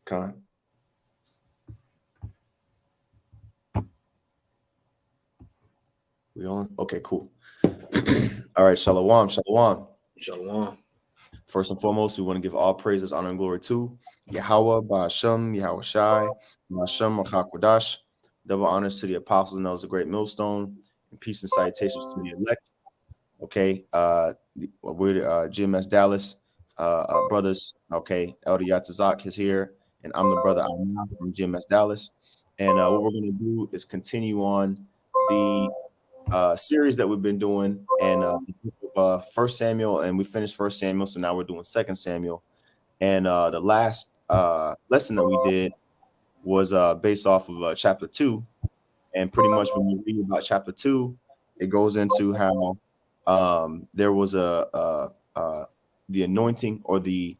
Con. We on? Okay, cool. All right, shalom, shalom. Shalom. First and foremost, we want to give all praises, honor, and glory to Yahweh, Ba'ashem, Yahweh Shai, Ba'ashem, Machakwadash. Double honors to the apostles and those a great millstone, and peace and salutations to the elect. Okay, we're GMS Dallas brothers. Okay, Elder Yatazak is here, and I'm the brother Amar from GMS Dallas. And what we're going to do is continue on the series that we've been doing, and First Samuel, and we finished First Samuel, so now we're doing Second Samuel. And the last lesson that we did was based off of chapter 2, and pretty much when you read about chapter 2, it goes into how there was the anointing or the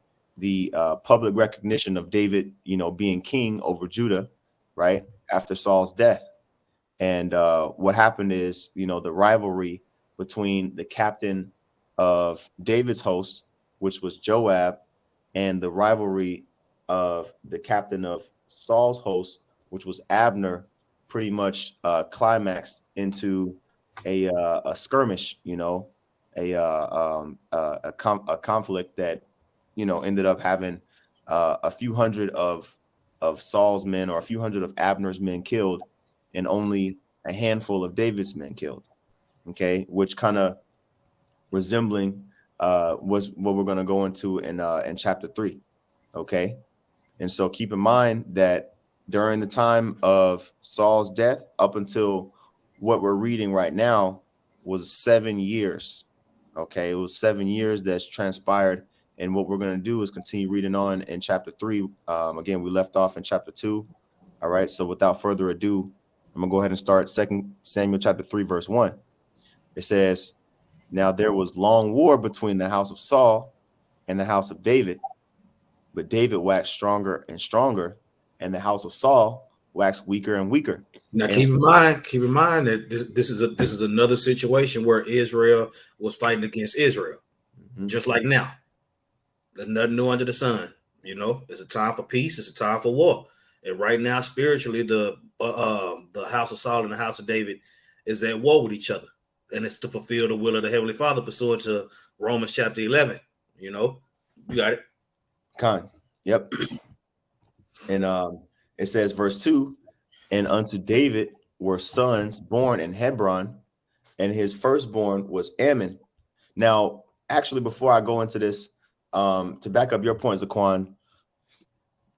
public recognition of David, being king over Judah, right after Saul's death. And what happened is, the rivalry between the captain of David's host, which was Joab, and the rivalry of the captain of Saul's host, which was Abner, pretty much climaxed into a skirmish, a conflict that, ended up having a few hundred of Saul's men or a few hundred of Abner's men killed, and only a handful of David's men killed. Okay, which kind of resembling was what we're going to go into in chapter 3. Okay, and so keep in mind that during the time of Saul's death, up until what we're reading right now, was 7 years. Okay, it was 7 years that's transpired, and what we're going to do is continue reading on in chapter 3. Again, we left off in chapter 2. All right, so without further ado, I'm gonna go ahead and start 2 Samuel chapter 3, verse 1. It says, "Now there was long war between the house of Saul and the house of David, but David waxed stronger and stronger, and the house of Saul waxed weaker and weaker." Now And keep in mind that this is another situation where Israel was fighting against Israel, just like now. There's nothing new under the sun. It's a time for peace. It's a time for war. And right now, spiritually, the house of Saul and the house of David is at war with each other, and it's to fulfill the will of the Heavenly Father pursuant to Romans chapter 11. You got it. Con, yep. And it says, verse 2, "And unto David were sons born in Hebron, and his firstborn was Ammon." Now, actually, before I go into this, to back up your point, Zaquan,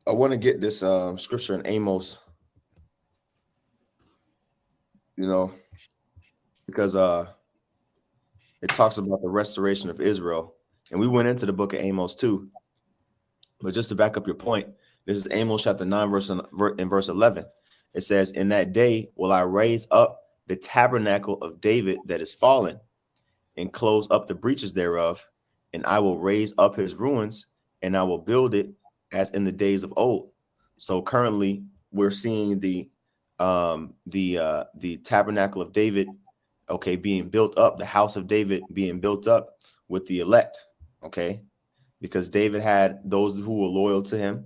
I want to get this scripture in Amos, because it talks about the restoration of Israel. And we went into the book of Amos too. But just to back up your point, this is Amos chapter 9, verse 11. It says, "In that day will I raise up the tabernacle of David that is fallen, and close up the breaches thereof, and I will raise up his ruins, and I will build it as in the days of old." So currently we're seeing the tabernacle of David, okay, being built up, the house of David being built up with the elect, okay, because David had those who were loyal to him,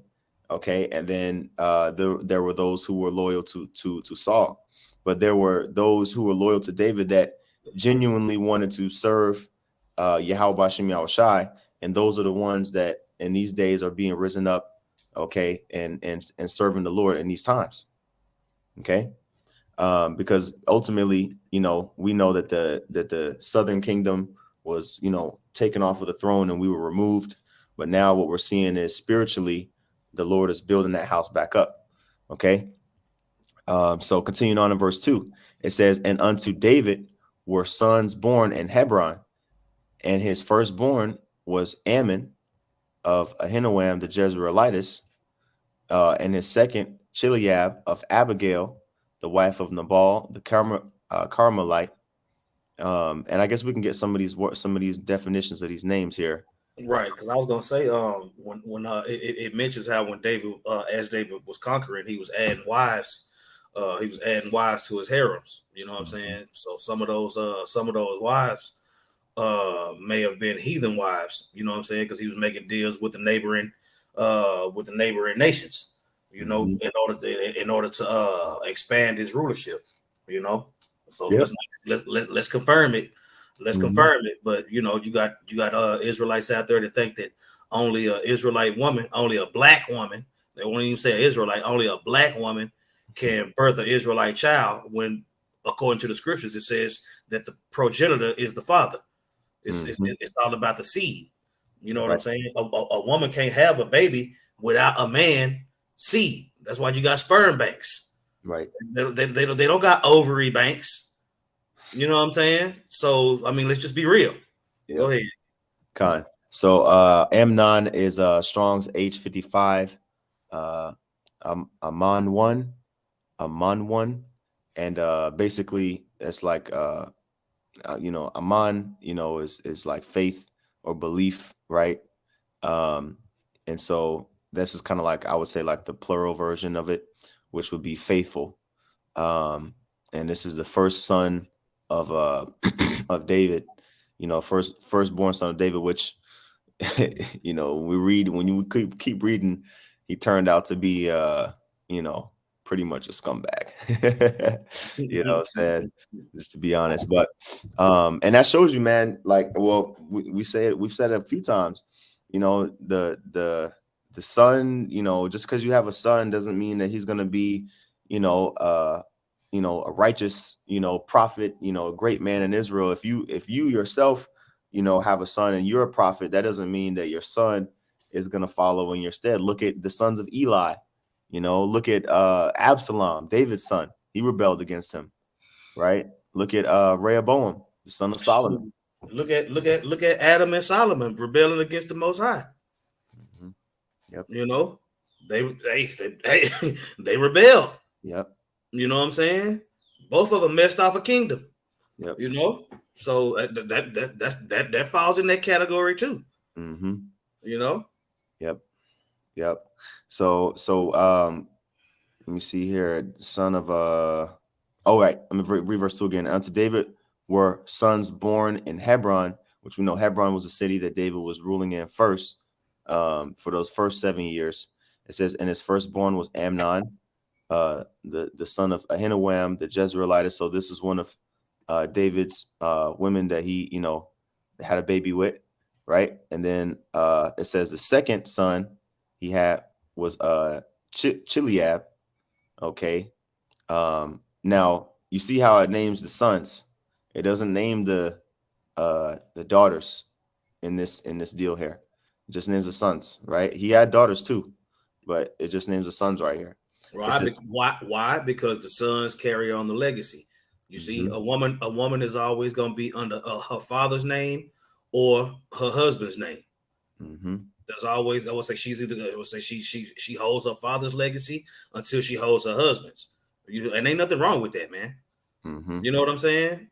okay, and then there were those who were loyal to Saul, but there were those who were loyal to David that genuinely wanted to serve Yahweh Bashem Yahweh Shai, and those are the ones that in these days are being risen up, okay, and serving the Lord in these times, okay, because ultimately, we know that the southern kingdom was, taken off of the throne and we were removed, but now what we're seeing is spiritually the Lord is building that house back up, okay. So continuing on in verse 2, it says, "And unto David were sons born in Hebron, and his firstborn was Ammon of Ahinoam the Jezreelitess, and his second Chileab of Abigail, the wife of Nabal the Carmelite." And I guess we can get some of these definitions of these names here. Right, because I was gonna say, when it mentions how when David, as David was conquering, he was adding wives. He was adding wives to his harems. You know what I'm saying? So some of those wives may have been heathen wives. You know what I'm saying? Because he was making deals with the neighboring with the neighboring nations, Mhm. in order to expand his rulership, you know. So Yep. let's confirm it. Let's Mhm. confirm it. But you got Israelites out there that think that only a Israelite woman, only a black woman, they won't even say Israelite, only a black woman can birth an Israelite child when according to the scriptures it says that the progenitor is the father. Mhm. It's all about the seed. You know what I'm Right. saying? A woman can't have a baby without a man seed. That's why you got sperm banks. Right. They don't got ovary banks. You know what I'm saying? So I mean, let's just be real. Go Yep. ahead. Con. So Amnon is Strong's H55. Uh Amon one. Amon one. And basically it's like Aman, is like faith or belief, right? Um, and so this is kind of like I would say like the plural version of it, which would be faithful. Um, and this is the first son of of David, firstborn son of David, which we read when you keep reading, he turned out to be you know, pretty much a scumbag. Saying just to be honest. But and that shows you, man, like well, we've said it a few times, the son, just because you have a son doesn't mean that he's gonna be, you know, uh a righteous, prophet, a great man in Israel. If you yourself have a son and you're a prophet, that doesn't mean that your son is going to follow in your stead. Look at the sons of Eli, look at Absalom, David's son. He rebelled against him, right? Look at Rehoboam, the son of Solomon. Look at Adam and Solomon rebelling against the Most High. Mhm. Yep. You know, they rebelled. Yep. You know what I'm saying? Both of them messed off a kingdom. Yep. You know, so that falls in that category too. Mm-hmm. You know, Yep. Yep. So let me see here. Son of oh right, let me reverse two again. Unto David were sons born in Hebron, which we know Hebron was a city that David was ruling in first, for those first 7 years. It says, and his firstborn was Amnon, the son of Ahinoam, the Jezreelite. So this is one of David's women that he, had a baby with, right? And then it says the second son he had was Chileab. Okay. Now you see how it names the sons. It doesn't name the daughters in this deal here. It just names the sons, right? He had daughters too, but it just names the sons right here. It why? says, Why? Because the sons carry on the legacy. You see, mm-hmm, a woman is always going to be under her father's name or her husband's name. mm-hmm, There's always, I would say, I would say she holds her father's legacy until she holds her husband's. And ain't nothing wrong with that, man. mm-hmm, You know what I'm saying?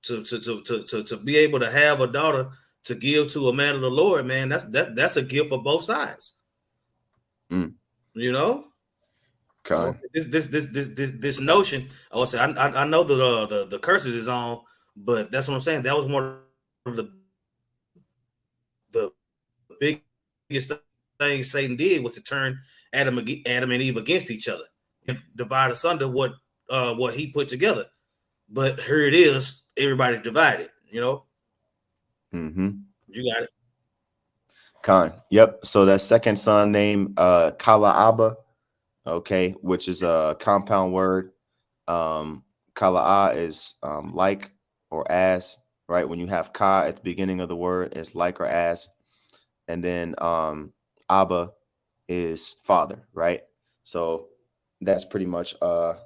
To be able to have a daughter to give to a man of the Lord, man, that's a gift for both sides. mm, You know, I would Con. say this notion. I would say I know that the curses is on, but that's what I'm saying. That was one of the biggest things Satan did was to turn Adam and Eve against each other and divide asunder what he put together. But here it is, everybody's divided. You know, Mm-hmm. you got it. Con. Yep. So that second son named Kalaaba, okay, which is a compound word. Kala'a is like or as, right? When you have ka at the beginning of the word, it's like or as. And then Abba is father, right? So that's pretty much the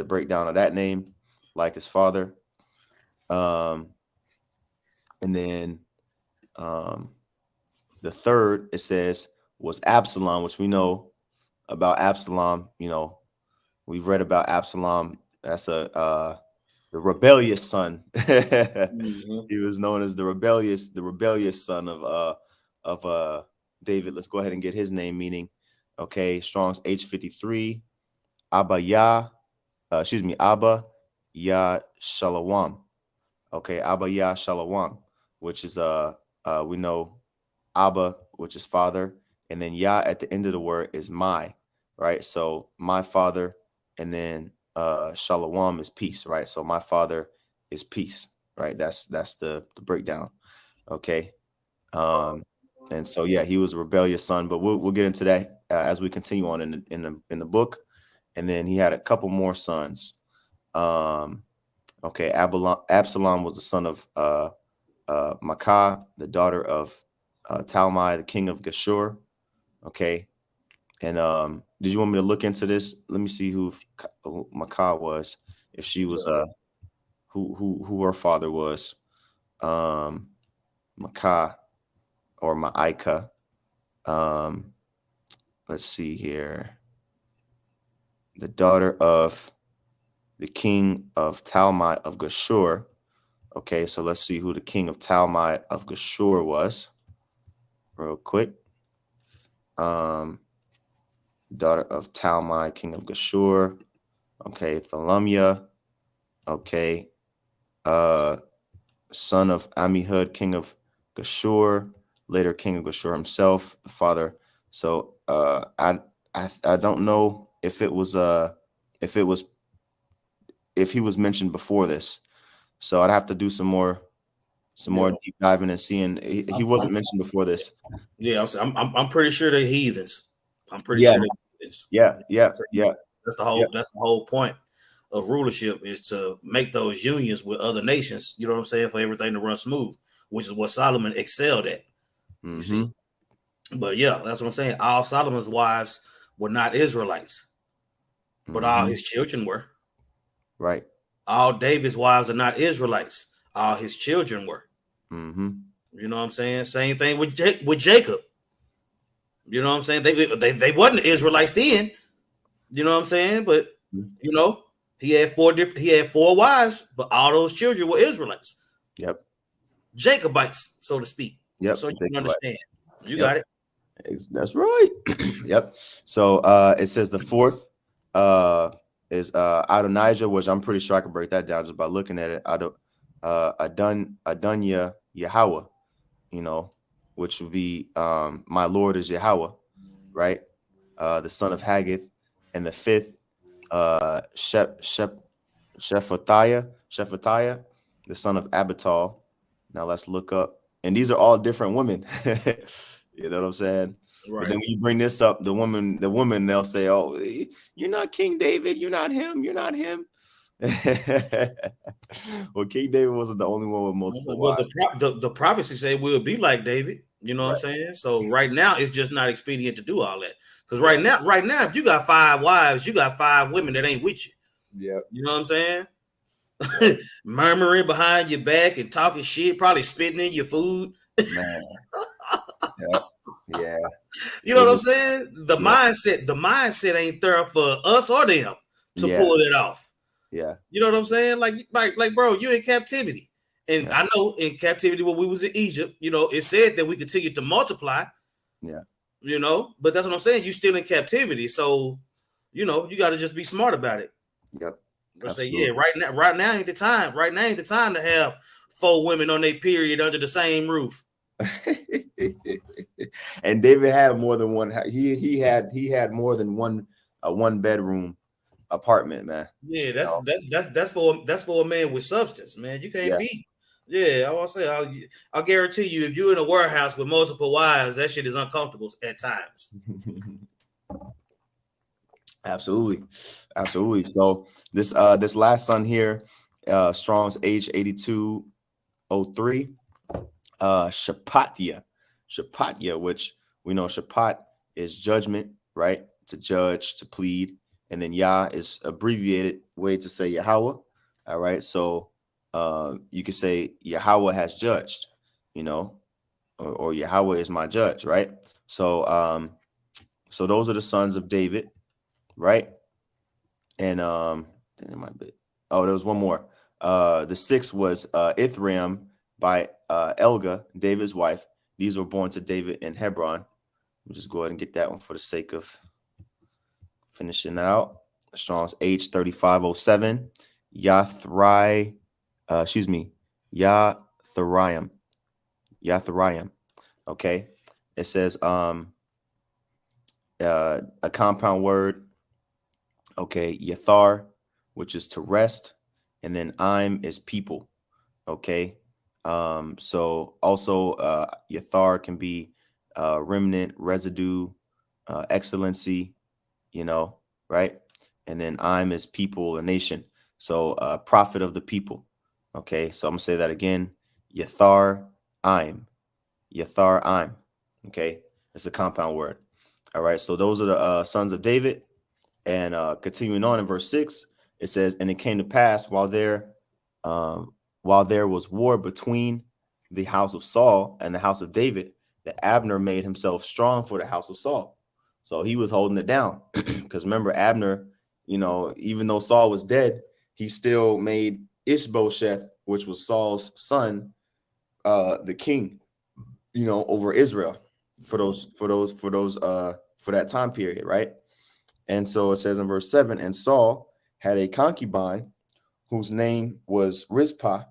breakdown of that name, like his father. Um, and then um, the third, it says, was Absalom, which we know about Absalom. We've read about Absalom. That's the rebellious son. Mm-hmm. He was known as the rebellious son of David. Let's go ahead and get his name meaning. Okay, Strong's H53, Abba Yah, Abba Yah Shalawam. Okay, Abba Yah Shalawam, which is we know Abba, which is father, and then Yah at the end of the word is my, right? So my father, and then Shalom is peace, right? So my father is peace, right? That's the breakdown. Okay. And so yeah, he was a rebellious son, but we'll get into that as we continue on in the book. And then he had a couple more sons. Okay, Absalom was the son of Maacah, the daughter of Talmai, the king of Geshur. Okay, and did you want me to look into this? Let me see who Maacah was, if she was who her father was. Maacah or Ma'ika. Let's see here. The daughter of the king of Talmai of Geshur. Okay, so let's see who the king of Talmai of Geshur was real quick. Daughter of Talmai, king of Geshur. Okay, Thalumya. Okay, son of Amihud, king of Geshur, later king of Geshur himself, the father. So I don't know if it was if he was mentioned before this. So I'd have to do some more deep diving and seeing. He wasn't mentioned before this. Yeah, I'm pretty sure they're heathens. I'm pretty Yeah. sure they're heathens. Yeah. That's the whole point of rulership, is to make those unions with other nations. You know what I'm saying? For everything to run smooth, which is what Solomon excelled at. You see. But yeah, that's what I'm saying. All Solomon's wives were not Israelites, but all his children were. Right. All David's wives are not Israelites. All his children were. You know what I'm saying? Same thing with Jacob. You know what I'm saying? They wasn't Israelites then. You know what I'm saying? But you know, he had four wives, but all those children were Israelites. Yep. Jacobites, so to speak. Yep. So you can understand. You got it. That's right. Yep. So it says the fourth is Adonijah, which I'm pretty sure I can break that down just by looking at it. Adunya Yahweh, you know, which would be my Lord is Yahweh, right? The son of Haggith, and the fifth Shephatiah, the son of Abital. Now let's look up, and these are all different women. You know what I'm saying? Right. But then when you bring this up, the woman, they'll say, "Oh, you're not King David. You're not him. You're not him." Well, King David wasn't the only one with multiple wives. The prophecy say we'll be like David. You know what I'm saying? So right now it's just not expedient to do all that, because right now, if you got 5 wives, you got 5 women that ain't with you. Yeah, you know what I'm saying? Murmuring behind your back and talking shit, probably spitting in your food. Man. Yeah. You know what I'm saying? The mindset ain't there for us or them to pull it off. Yeah. You know what I'm saying? Like, bro, you're in captivity. And I know in captivity when we was in Egypt, you know, it said that we continued to multiply. Yeah. You know, but that's what I'm saying. You're still in captivity. So, you know, you got to just be smart about it. Yep. Let's say, right now ain't the time. Right now ain't the time to have 4 women on their period under the same roof. And David had more than one. He had more than one bedroom apartment, man. Yeah, that's for a man with substance, man. You can't be. Yeah, I will say, I'll guarantee you, if you're in a warehouse with multiple wives, that shit is uncomfortable at times. Absolutely. So this last son here, Strong's age 8203, Shapatiah, which we know Shapat is judgment, right? To judge, to plead, and then Yah is abbreviated way to say Yahweh. All right, so you could say Yahweh has judged, you know, or Yahweh is my judge, right? So so those are the sons of David, right? And there might be, there was one more. The sixth was Ithram by Elga, David's wife. These were born to David in Hebron. We'll just go ahead and get that one for the sake of finishing that out. Strong's age 3507. Yathariam. Okay. It says a compound word. Okay, yathar, which is to rest, and then I'm is people. Okay. So also yathar can be remnant, residue, excellency, right? And then I'm is people, a nation. So prophet of the people. Okay, so I'm gonna say that again. Yathar, I'm. Yathar, I'm. Okay, it's a compound word. All right, so those are the sons of David. And continuing on in verse 6, it says, and it came to pass while there was war between the house of Saul and the house of David, that Abner made himself strong for the house of Saul. So he was holding it down. Because remember, Abner, even though Saul was dead, he still made Ishbosheth, which was Saul's son, the king, over Israel for that time period, right? And so it says in verse 7, and Saul had a concubine whose name was Rizpah,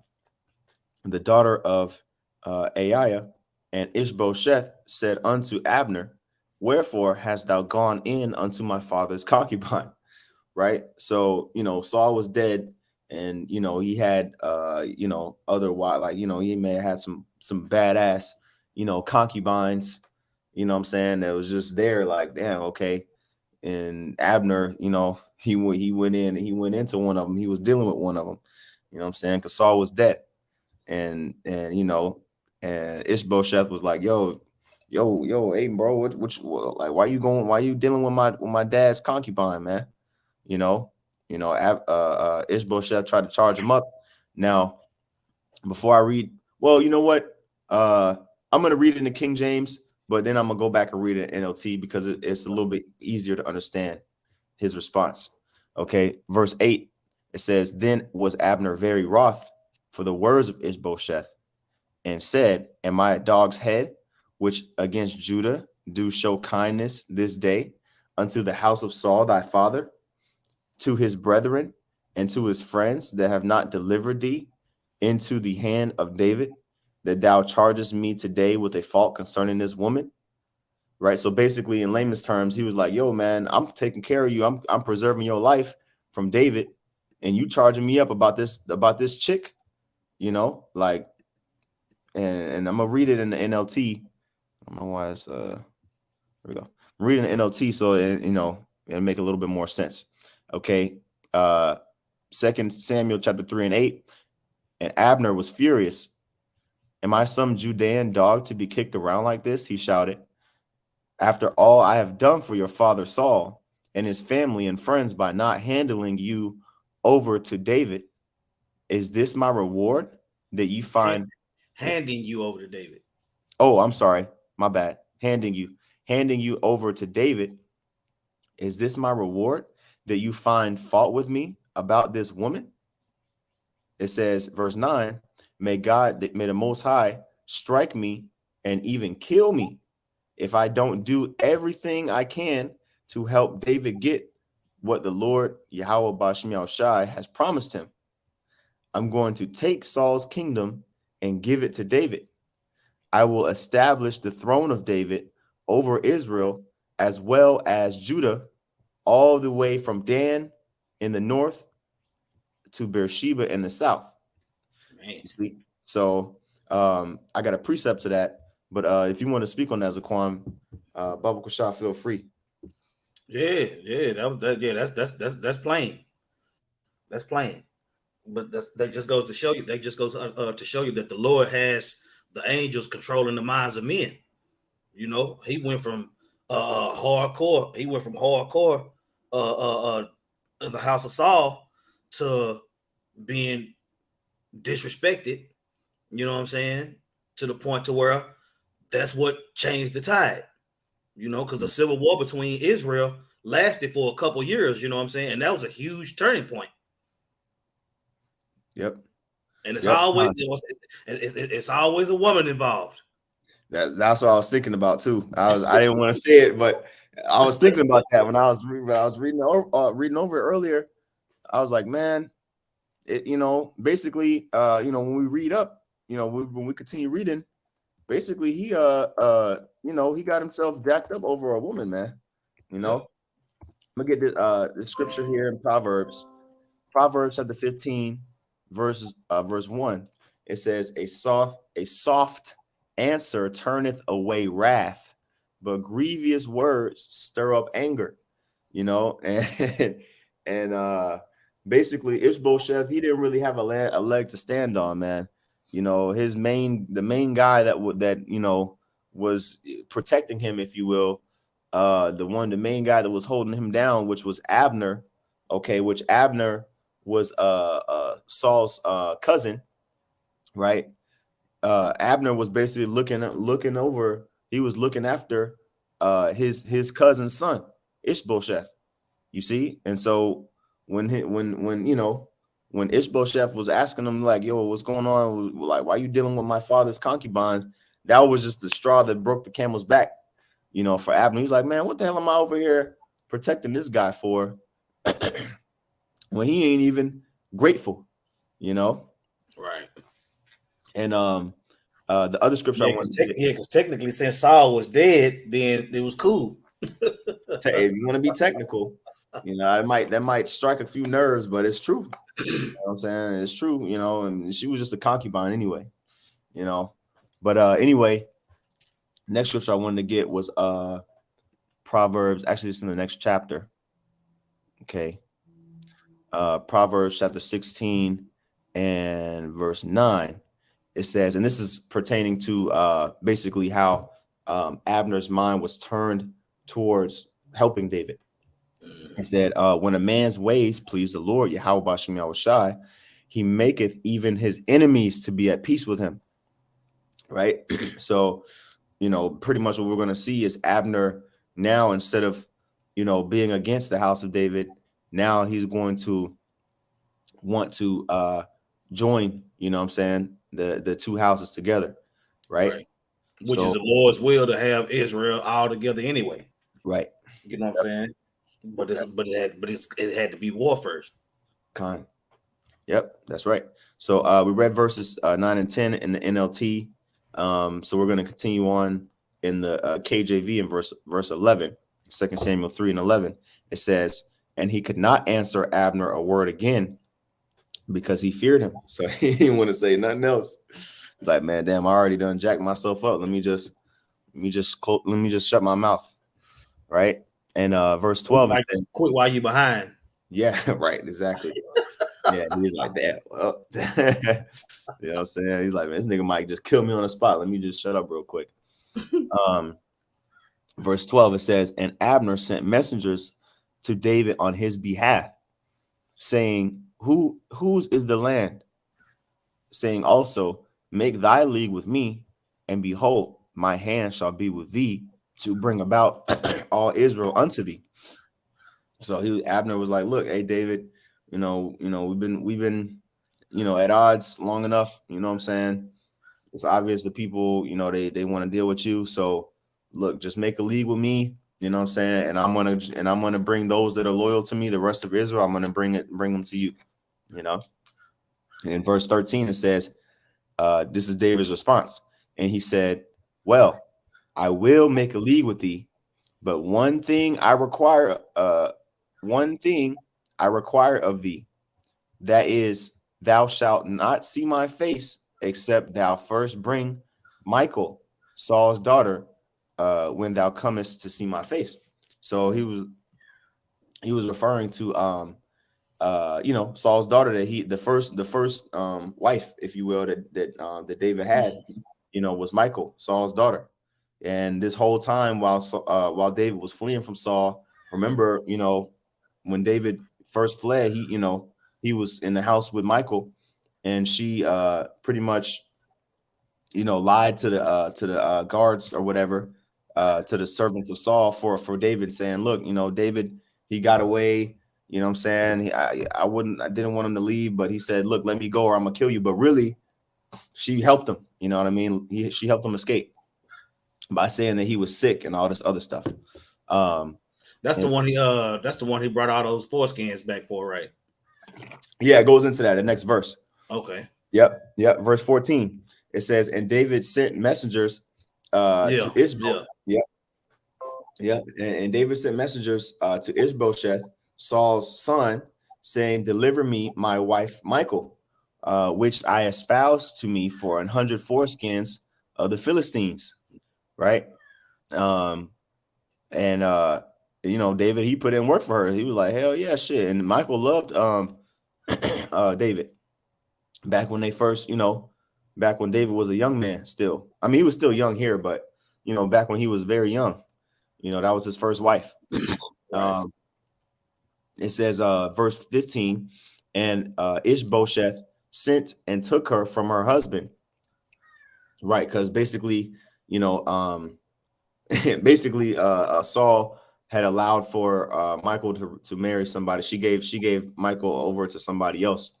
the daughter of Aiah, and Ishbosheth said unto Abner, wherefore hast thou gone in unto my father's concubine? Right? So, Saul was dead, and he had otherwise, like, he may have had some badass, concubines, what I'm saying, that was just there, like, damn, okay. And Abner, he went into one of them. He was dealing with one of them, what I'm saying, because Saul was dead. And and Ishbosheth was like, yo, hey, bro, like, why you dealing with my dad's concubine, man? Ishbosheth tried to charge him up. Now, before I read, well, you know what? I'm gonna read it in the King James, but then I'm gonna go back and read it in NLT because it's a little bit easier to understand his response. Okay, verse 8, it says, then was Abner very wroth for the words of Ishbosheth, and said, am I a dog's head, which against Judah do show kindness this day unto the house of Saul thy father, to his brethren and to his friends that have not delivered thee into the hand of David, that thou chargest me today with a fault concerning this woman? Right. So basically, in layman's terms, he was like, yo, man, I'm taking care of you. I'm preserving your life from David, and you charging me up about this chick, like, and I'm gonna read it in the NLT. I don't know why it's here we go. I'm reading the NLT, so it'll make a little bit more sense. Okay. 2 Samuel chapter 3 and 8. And Abner was furious. Am I some Judean dog to be kicked around like this? He shouted. After all I have done for your father Saul and his family and friends by not handing you over to David, is this my reward that you find? Handing you over to David. Oh, I'm sorry. My bad. Handing you over to David. Is this my reward that you find fault with me about this woman? It says, verse 9, may the Most High strike me and even kill me if I don't do everything I can to help David get what the Lord Yahweh Bashim Shai has promised him. I'm going to take Saul's kingdom and give it to David. I will establish the throne of David over Israel as well as Judah, all the way from Dan in the north to Beersheba in the south. Man. You see? So I got a precept to that. But if you want to speak on that, Zaquan, Baba Kushah, feel free. Yeah, that's plain. That's plain. But that just goes to show you. That just goes to show you that the Lord has the angels controlling the minds of men. He went from hardcore. He went from hardcore, the house of Saul, to being disrespected. You know what I'm saying? To the point to where that's what changed the tide. Because the civil war between Israel lasted for a couple years. You know what I'm saying? And that was a huge turning point. Yep. And it's always a woman involved. That's what I was thinking about too. I didn't want to say it, but I was thinking about that when I was reading over it earlier. I was like, man, basically, when we read up, when we continue reading, basically he he got himself jacked up over a woman, man. You know, I'm gonna get the scripture here in Proverbs chapter 15, verse 1. It says, a soft answer turneth away wrath, but grievous words stir up anger. And basically Ishbosheth, he didn't really have a leg to stand on, man. The main guy that was protecting him, if you will, the main guy that was holding him down, which was Abner. Okay, which Abner was Saul's cousin, right? Abner was basically looking over. He was looking after his cousin's son, Ishbosheth. You see, and so when Ishbosheth was asking him like, "Yo, what's going on? Like, why are you dealing with my father's concubines?" That was just the straw that broke the camel's back, for Abner. He's like, "Man, what the hell am I over here protecting this guy for when he ain't even grateful?" Right. And the other scripture I want to because technically, since Saul was dead, then it was cool. if you want to be technical, that might strike a few nerves, but it's true. You know what I'm saying? It's true, and she was just a concubine anyway, But anyway, next scripture I wanted to get was Proverbs. Actually, it's in the next chapter. Okay. Proverbs chapter 16 and verse 9. It says, and this is pertaining to basically how Abner's mind was turned towards helping David. It said, when a man's ways please the Lord, Yahweh Bashem Yahushai, he maketh even his enemies to be at peace with him. Right. So, pretty much what we're going to see is Abner now, instead of, being against the house of David, now he's going to want to join, the two houses together. Right. Which is the Lord's will to have Israel all together anyway. Right. You know what I'm saying? But it had to be war first. Con. Yep, that's right. So we read verses 9 and 10 in the NLT. So we're going to continue on in the KJV in verse 11, 2 Samuel 3 and 11. It says, and he could not answer Abner a word again because he feared him. So he didn't want to say nothing else. He's like, man, damn, I already done jacked myself up. Let me just shut my mouth. Right. And verse 12. Quit while you behind. Yeah, right. Exactly. Yeah, he's like, damn. Well, you know what I'm saying? He's like, man, this nigga might just kill me on the spot. Let me just shut up real quick. Verse 12, it says, and Abner sent messengers to David on his behalf, saying, whose is the land? Saying also, make thy league with me, and behold, my hand shall be with thee to bring about all Israel unto thee. So Abner was like, look, hey, David, we've been, at odds long enough. You know what I'm saying? It's obvious the people, they want to deal with you. So look, just make a league with me. You know what I'm saying? And I'm gonna bring those that are loyal to me, the rest of Israel. I'm gonna bring them to you. And in verse 13 it says, this is David's response, and he said, well, I will make a league with thee, but one thing I require of thee, that is, thou shalt not see my face, except thou first bring Michal, Saul's daughter, when thou comest to see my face. So he was referring to Saul's daughter, that the first wife, if you will, that David had, was Michal, Saul's daughter. And this whole time while David was fleeing from Saul, remember, when David first fled, he was in the house with Michal, and she pretty much lied to the guards or whatever, to the servants of Saul for David, saying, look, David, he got away. You know what I'm saying? I didn't want him to leave, but he said, look, let me go or I'm gonna kill you. But really, she helped him. You know what I mean? She helped him escape by saying that he was sick and all this other stuff. That's the one he brought all those foreskins back for, right? Yeah, it goes into that. The next verse. Okay. Yep. Verse 14. It says, and David sent messengers Yeah, to Ishbosheth. yeah. Yeah. And David sent messengers to Ishbosheth, Saul's son, saying, "Deliver me my wife Michal, which I espoused to me for 100 foreskins of the Philistines." Right. Um, and David, he put in work for her. He was like, hell yeah, shit. And Michal loved David back when they first, back when David was a young man still. I mean, he was still young here, but back when he was very young, that was his first wife. Right. It says, verse 15, and Ishbosheth sent and took her from her husband. Right, because basically, Saul had allowed for Michal to marry somebody. She gave Michal over to somebody else,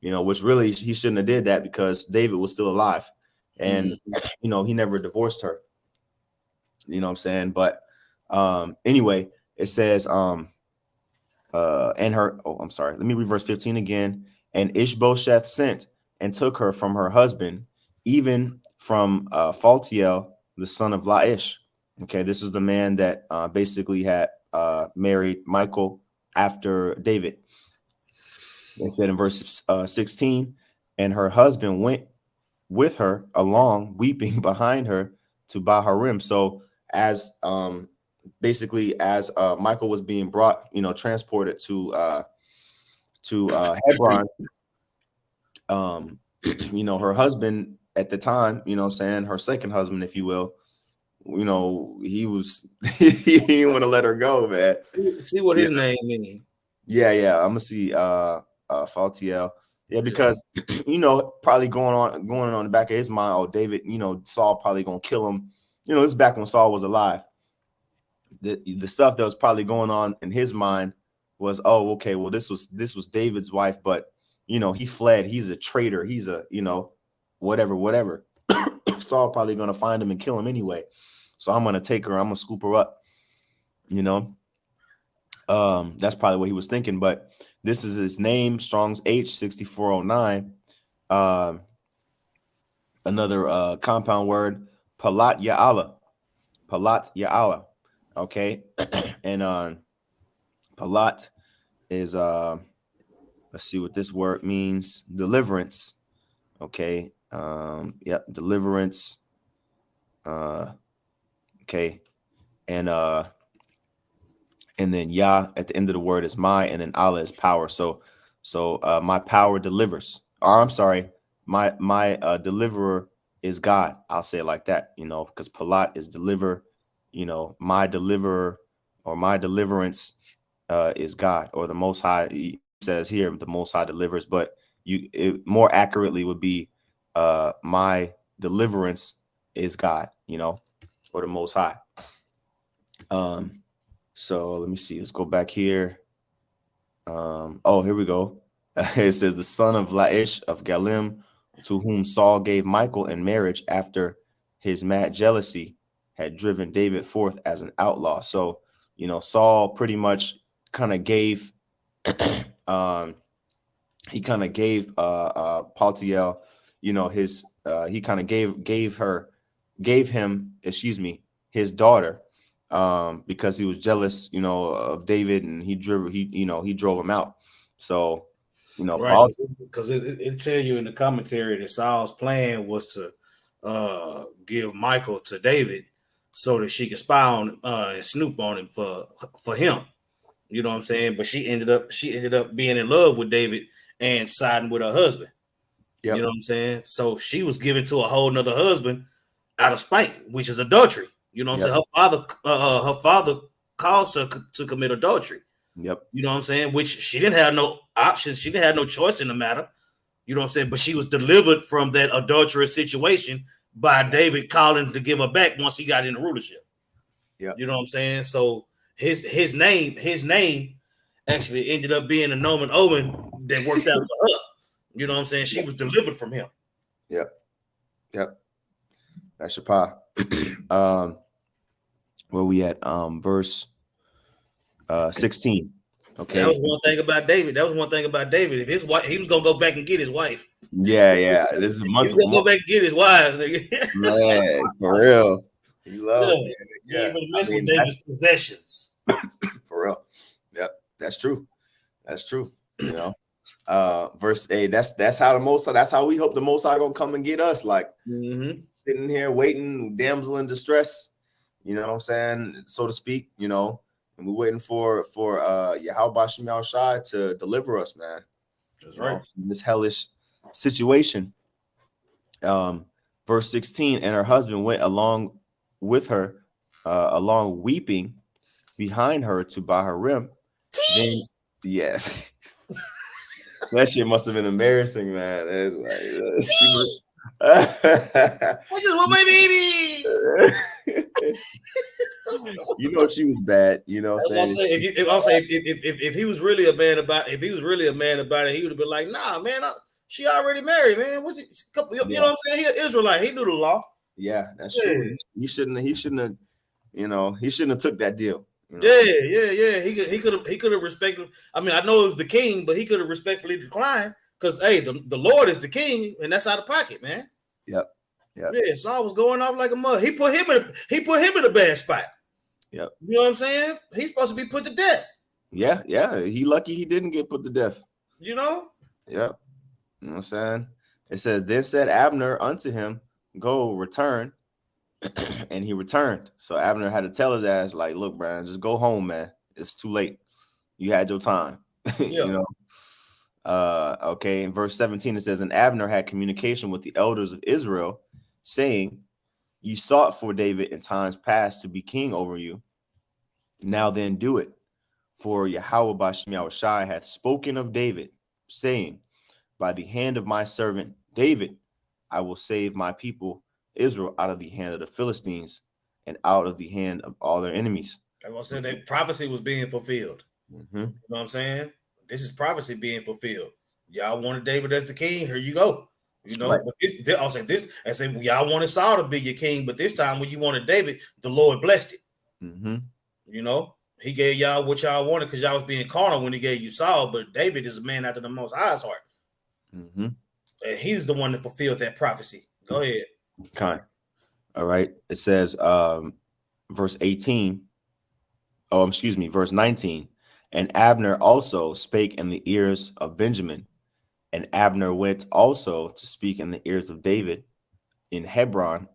which really he shouldn't have did that, because David was still alive, and he never divorced her. You know what I'm saying? But anyway, it says and her, I'm sorry, let me read verse 15 again. And Ishbosheth sent and took her from her husband, even from Phaltiel, the son of Laish. Okay, this is the man that basically had married Michal after David. It said in verse 16, and her husband went with her along, weeping behind her to Baharim. So as basically as Michal was being brought, transported to Hebron, her husband at the time, her second husband, if you will, he was he didn't want to let her go, man. See what his name means. Yeah. I'm gonna see Phaltiel. Yeah, because probably going on the back of his mind, oh, David, Saul probably gonna kill him. This is back when Saul was alive. The stuff that was probably going on in his mind was, oh, okay, well, this was David's wife, but he fled. He's a traitor. He's a whatever. Saul probably gonna find him and kill him anyway. So I'm gonna take her. I'm gonna scoop her up. That's probably what he was thinking. But this is his name, Strong's H6409. Another compound word, Palat Ya'ala. Okay. And Palat is let's see what this word means. Deliverance. Okay. Deliverance. Okay. And then Yah at the end of the word is my, and then Allah is power. So my power delivers. Or I'm sorry, my deliverer is God. I'll say it like that, because Palat is deliver. My deliverer or my deliverance is God, or the Most High. He says here the Most High delivers, but more accurately would be my deliverance is God, or the Most High. So let me see. Let's go back here. Here we go. It says the son of Laish of Galim, to whom Saul gave Michal in marriage after his mad jealousy had driven David forth as an outlaw. So, Saul pretty much kind of gave Paltiel, his he kind of gave him his daughter, because he was jealous, of David, and he drove him out. So, right, because it tell you in the commentary that Saul's plan was to give Michal to David so that she could spy on and snoop on him for him. You know what I'm saying? But she ended up being in love with David and siding with her husband. Yep. You know what I'm saying? So she was given to a whole nother husband out of spite, which is adultery. You know what I'm saying? Her father caused her to commit adultery. Yep. You know what I'm saying? Which she didn't have no options. She didn't have no choice in the matter. You know what I'm saying? But she was delivered from that adulterous situation by David calling to give her back once he got in the rulership. Yeah. You know what I'm saying? So his name actually ended up being a nomen omen that worked out for her. You know what I'm saying? She was delivered from him. Yep. That's your pa. Where we at? Verse 16. Okay. That was one thing about David. If his wife, he was gonna go back and get his wife. Yeah. This is He was gonna go back and get his wife. Man, for real. He loved, yeah, He ain't yeah. really I mess with mean, David's that's possessions. for real. Yeah, that's true. That's true. You know, verse 8. That's how the most. That's how we hope the Most High gonna come and get us. Like sitting here waiting, damsel in distress. You know what I'm saying, so to speak. You know, and we're waiting for Yahweh Shem Shai to deliver us, man. That's right. From this hellish situation. Verse 16, and her husband went along with her, along weeping behind her to Baharim. Then, yeah, that shit must have been embarrassing, man. It's like, I just want my baby. you know, she was bad. You know what I'm saying? If he was really a man about it, he would have been like, nah, man, she already married, man. You know what I'm saying? He an Israelite. He knew the law. Yeah, that's true. He shouldn't have, you know, he shouldn't have took that deal. You know? Yeah. He could have respected. I mean, I know it was the king, but he could have respectfully declined because hey, the Lord is the king, and that's out of pocket, man. Yep. Yeah, Saul was going off like a mother. He put him in a bad spot. Yep. You know what I'm saying? He's supposed to be put to death. Yeah. He lucky he didn't get put to death. You know? Yep. You know what I'm saying? It says, then said Abner unto him, go return. And he returned. So Abner had to tell his ass, like, look, Brian, just go home, man. It's too late. You had your time. Yeah. You know. Okay. In verse 17, it says, and Abner had communication with the elders of Israel, saying, you sought for David in times past to be king over you. Now then do it. For Yahweh Bashem Shai hath spoken of David, saying, by the hand of my servant David, I will save my people Israel out of the hand of the Philistines and out of the hand of all their enemies. I was saying that prophecy was being fulfilled. You know what I'm saying? This is prophecy being fulfilled. Y'all wanted David as the king. Here you go. You know, right. But I'll say this. I said, y'all wanted Saul to be your king, but this time when you wanted David, the Lord blessed it. You know, he gave y'all what y'all wanted because y'all was being carnal when he gave you Saul, but David is a man after the Most High's heart. And he's the one that fulfilled that prophecy. Go ahead. Okay. All right. It says, verse 18. Oh, excuse me, verse 19. And Abner also spake in the ears of Benjamin. And Abner went also to speak in the ears of David in Hebron,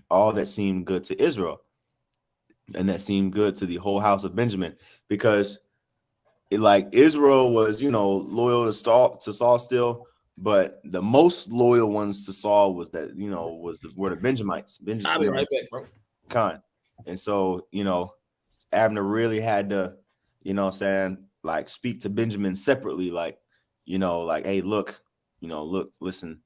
all that seemed good to Israel, and that seemed good to the whole house of Benjamin, because Israel was, you know, loyal to Saul still, but the most loyal ones to Saul was that, you know, were the Benjamites. I'll be right back, bro. Con. And so, you know, Abner really had to, you know what I'm saying, like speak to Benjamin separately, like, you know, like, hey, look, listen,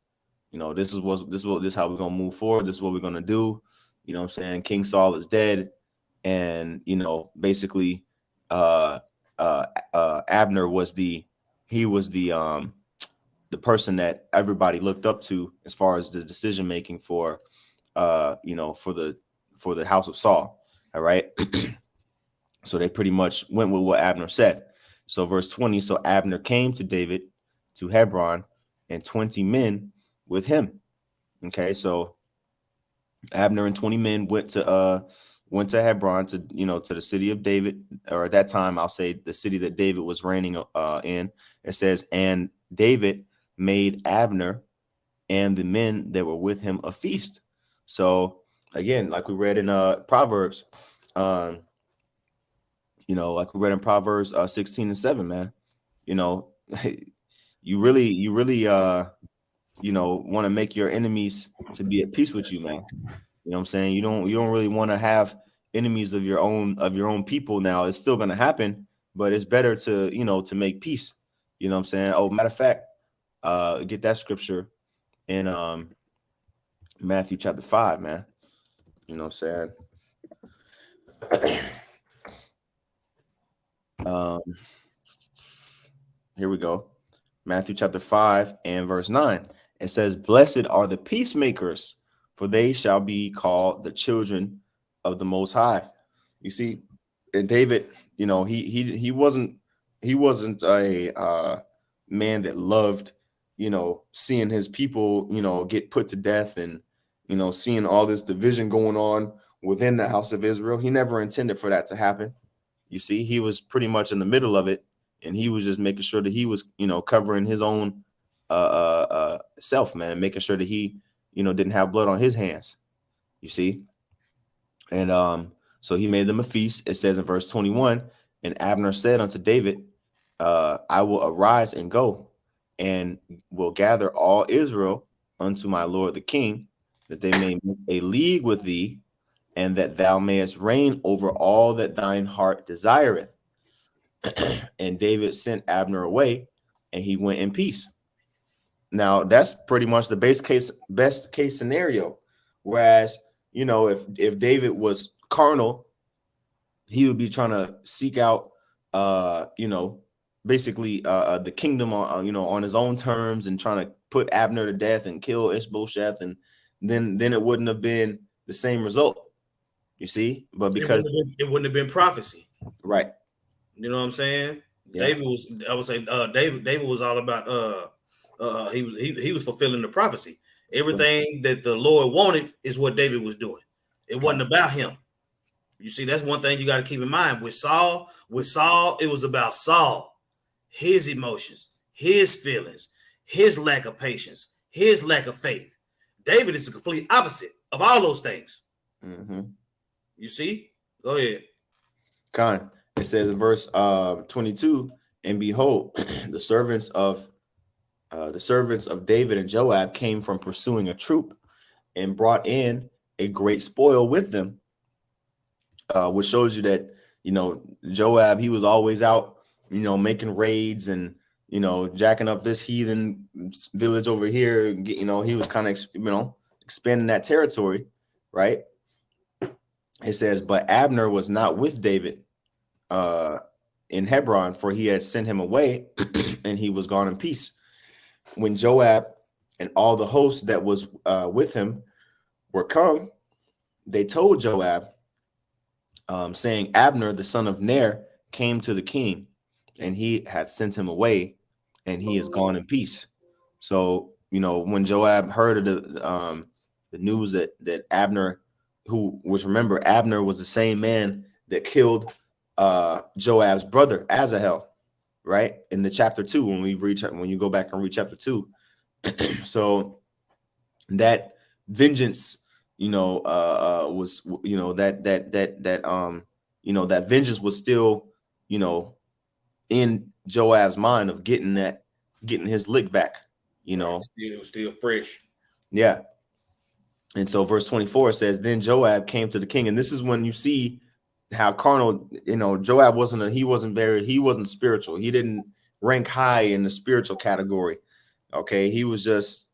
you know, this is how we're gonna move forward. This is what we're gonna do. You know what I'm saying? King Saul is dead. And, you know, basically Abner was the person that everybody looked up to as far as the decision making for you know, for the house of Saul. All right. So they pretty much went with what Abner said. So verse 20, so Abner came to David to Hebron, and 20 men with him. Okay, so Abner and 20 men went to Hebron, to, you know, to the city of David, or at that time I'll say the city that David was reigning in. It says, and David made Abner and the men that were with him a feast. So again, like we read in Proverbs, you know, like we read in Proverbs 16:7, man, you know, you really you know, want to make your enemies to be at peace with you, man. You know what I'm saying? You don't really want to have enemies of your own people. Now it's still going to happen, but it's better to, you know, to make peace. You know what I'm saying? Oh, matter of fact, get that scripture in Matthew chapter 5, man. You know what I'm saying? Here we go. Matthew chapter 5 and verse 9. It says, blessed are the peacemakers, for they shall be called the children of the Most High. You see, David, you know, he wasn't a man that loved, you know, seeing his people, you know, get put to death, and, you know, seeing all this division going on within the house of Israel. He never intended for that to happen. You see, he was pretty much in the middle of it, and he was just making sure that he was, covering his own self, man, making sure that he, didn't have blood on his hands. You see, and so he made them a feast. It says in verse 21, and Abner said unto David, I will arise and go, and will gather all Israel unto my lord the king, that they may make a league with thee, and that thou mayest reign over all that thine heart desireth. And David sent Abner away, and he went in peace. Now that's pretty much the best case scenario. Whereas, if David was carnal, he would be trying to seek out, basically the kingdom on his own terms, and trying to put Abner to death and kill Ishbosheth, and then it wouldn't have been the same result. You see, but because it wouldn't have been prophecy, right? You know what I'm saying? Yeah. David was, I would say, David was all about he was fulfilling the prophecy. Everything that the Lord wanted is what David was doing. It wasn't about him. You see, that's one thing you got to keep in mind. With Saul, it was about Saul, his emotions, his feelings, his lack of patience, his lack of faith. David is the complete opposite of all those things. Mm-hmm. You see? Go ahead. Con. It says in verse 22, and behold, the servants of David and Joab came from pursuing a troop, and brought in a great spoil with them, which shows you that, Joab, he was always out, making raids and, jacking up this heathen village over here. He was kind of, expanding that territory, right? It says, but Abner was not with David in Hebron, for he had sent him away, and he was gone in peace. When Joab and all the hosts that was with him were come, they told Joab, saying, Abner, the son of Ner, came to the king, and he hath sent him away, and he is gone in peace. So, when Joab heard of the news that Abner, remember, Abner was the same man that killed Joab's brother Asahel, right? In the chapter 2, when you go back and read chapter 2. So that vengeance, was, that vengeance was still, in Joab's mind of getting his lick back, It was still fresh. Yeah. And so verse 24 says, then Joab came to the king. And this is when you see how carnal, Joab wasn't spiritual. He didn't rank high in the spiritual category. Okay. He was just,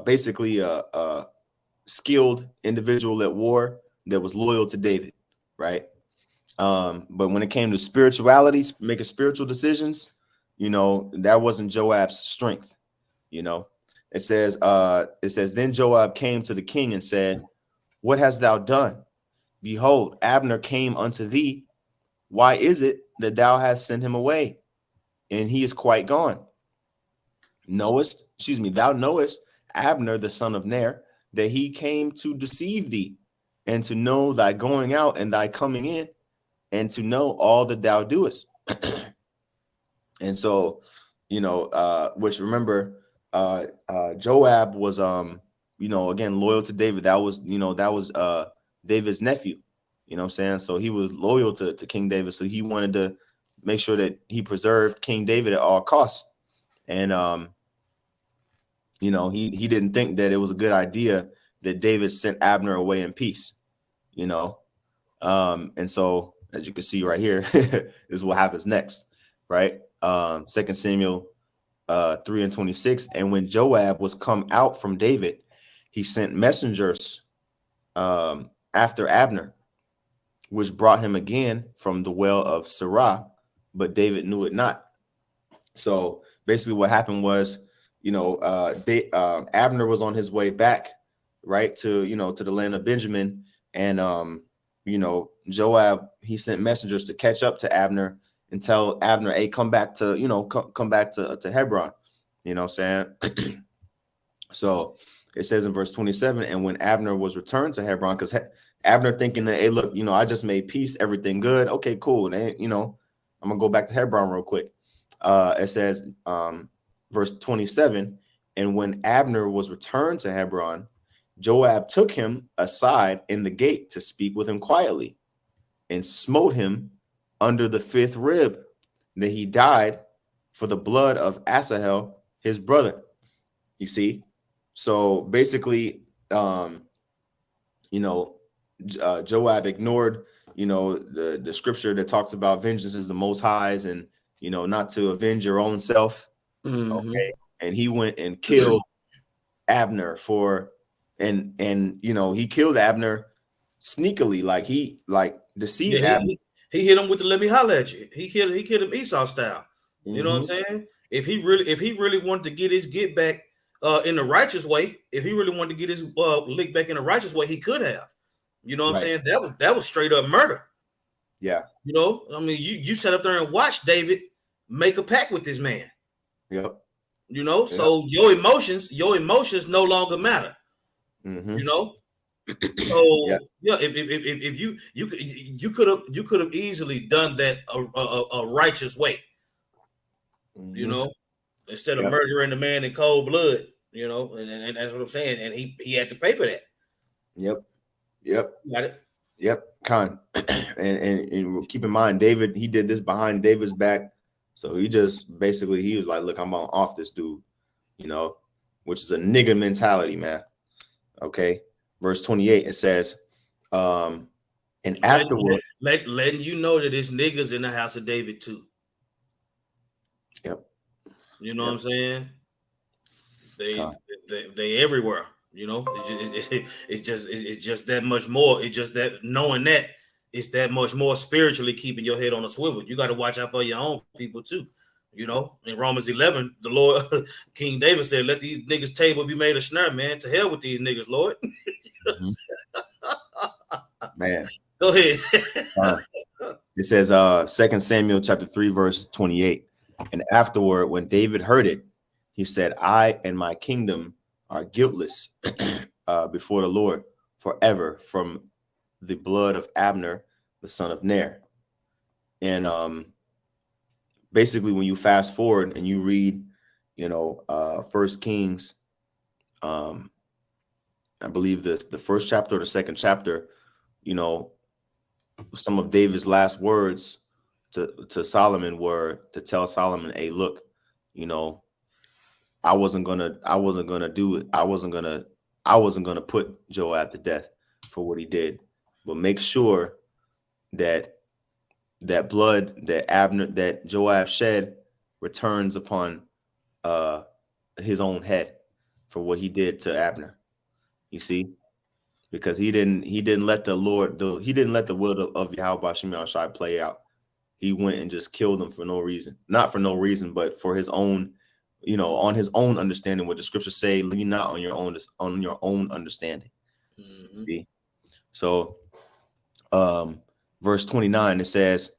basically a skilled individual at war that was loyal to David. Right. But when it came to spirituality, making spiritual decisions, that wasn't Joab's strength. It says, then Joab came to the king and said, what hast thou done? Behold, Abner came unto thee. Why is it that thou hast sent him away? And he is quite gone. Thou knowest Abner, the son of Ner, that he came to deceive thee, and to know thy going out and thy coming in, and to know all that thou doest. And so, which remember, Joab was, again, loyal to David. That was David's nephew, you know what I'm saying? So he was loyal to King David. So he wanted to make sure that he preserved King David at all costs. And, he didn't think that it was a good idea that David sent Abner away in peace, and so as you can see right here, this is what happens next, right? 2 Samuel 3:26. And when Joab was come out from David, he sent messengers after Abner, which brought him again from the well of Sirah, but David knew it not. So basically what happened was, Abner was on his way back, right, to the land of Benjamin, and Joab, he sent messengers to catch up to Abner and tell Abner, hey, come back to come back to Hebron, you know what I'm saying? So it says in verse 27, and when Abner was returned to Hebron, because Abner thinking that, hey, look, I just made peace, everything good. Okay, cool. And then, I'm gonna go back to Hebron real quick. It says, verse 27, and when Abner was returned to Hebron, Joab took him aside in the gate to speak with him quietly, and smote him under the 5th rib, that he died for the blood of Asahel, his brother. You see? So basically, Joab ignored, the scripture that talks about vengeance is the Most High's, and, not to avenge your own self. Okay. And he went and killed Abner and he killed Abner sneakily, like he deceived Abner. He hit him with the let me holler at you. He killed him Esau style. You know what I'm saying? If he really wanted to get his get back in the righteous way, if he really wanted to get his lick back in the righteous way, he could have. You know what I'm saying? That was straight up murder. Yeah. I mean, you sat up there and watched David make a pact with this man. Yep. So your emotions no longer matter. So if you could have easily done that a righteous way, instead of murdering the man in cold blood, and that's what I'm saying, and he had to pay for that. Yep. Got it. Yep. And keep in mind, David, he did this behind David's back. So he was like, look, I'm off this dude, which is a nigga mentality, man. Okay. Verse 28, it says, and afterward, letting you know that it's niggas in the house of David too. Yep. You know what I'm saying? They everywhere. It's just that much more. It's just that knowing that it's that much more spiritually keeping your head on a swivel. You got to watch out for your own people too. In Romans 11, the Lord, King David said, let these niggas' table be made a snare, man. To hell with these niggas, Lord. Man. Go ahead. It says 2 Samuel chapter 3, verse 28. And afterward, when David heard it, he said, I and my kingdom are guiltless before the Lord forever from the blood of Abner, the son of Ner. And basically, when you fast forward and you read, 1 Kings, I believe the first chapter or the second chapter, some of David's last words to Solomon were to tell Solomon, hey, look, I wasn't gonna do it. I wasn't gonna put Joab to death for what he did, but make sure that blood that Joab shed returns upon his own head for what he did to Abner. You see, because he didn't let the Lord he didn't let the will of Yahweh Bashim Al-Shai play out. He went and just killed him for no reason, not for no reason, but for his own, on his own understanding. What the scriptures say, lean not on your own understanding. See? So, verse 29, it says,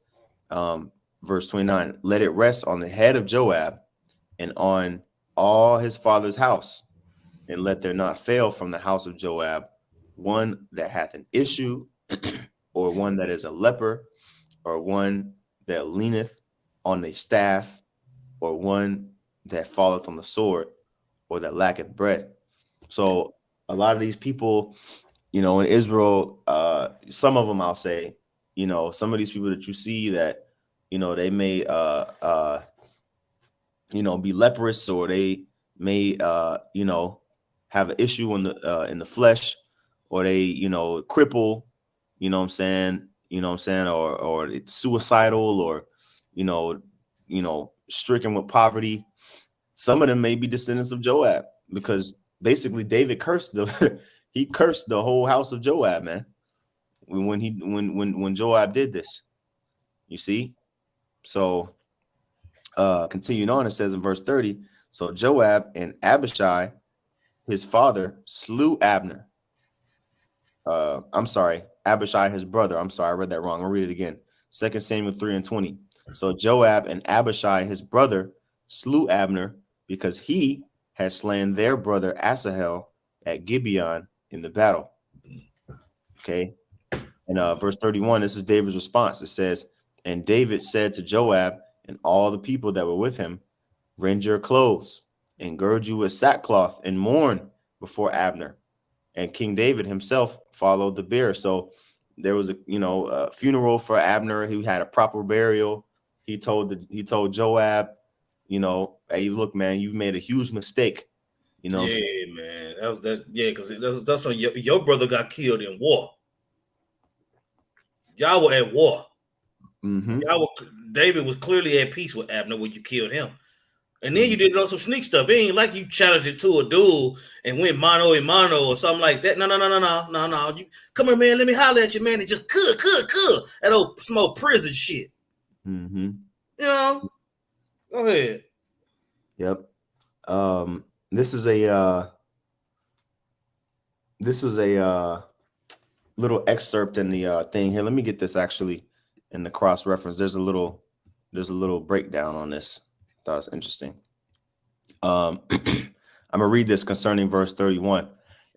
verse 29, let it rest on the head of Joab and on all his father's house, and let there not fail from the house of Joab one that hath an issue, or one that is a leper, or one that leaneth on a staff, or one that falleth on the sword, or that lacketh bread. So a lot of these people, in Israel, some of them, I'll say, some of these people that you see that, they may, be leprous, or they may, have an issue in the flesh, or they, cripple, or it's suicidal, or, stricken with poverty. Some of them may be descendants of Joab, because basically David cursed he cursed the whole house of Joab, man. When Joab did this, you see. So continuing on, it says in verse 30, so Joab and Abishai, his father, slew Abner. Abishai, his brother. I'm sorry, I read that wrong. I'll read it again. 2 Samuel 3:20. So Joab and Abishai, his brother, slew Abner, because he had slain their brother Asahel at Gibeon in the battle. Okay. And verse 31, this is David's response. It says, and David said to Joab and all the people that were with him, rend your clothes and gird you with sackcloth and mourn before Abner. And King David himself followed the bier. So there was a funeral for Abner. He had a proper burial. He told Joab, hey, look, man, you made a huge mistake. Yeah, man. Because that's when your brother got killed in war. Y'all were at war. Mm-hmm. David was clearly at peace with Abner when you killed him. And then you did it on some sneak stuff. It ain't like you challenged it to a duel and went mano a mano or something like that. No. You come here, man. Let me holler at you, man. And just cook. That old small prison shit. Mm-hmm. Go ahead. Yep. This was a little excerpt in the thing here. Let me get this actually in the cross reference. There's a little breakdown on this. I thought it was interesting. I'm gonna read this concerning verse 31.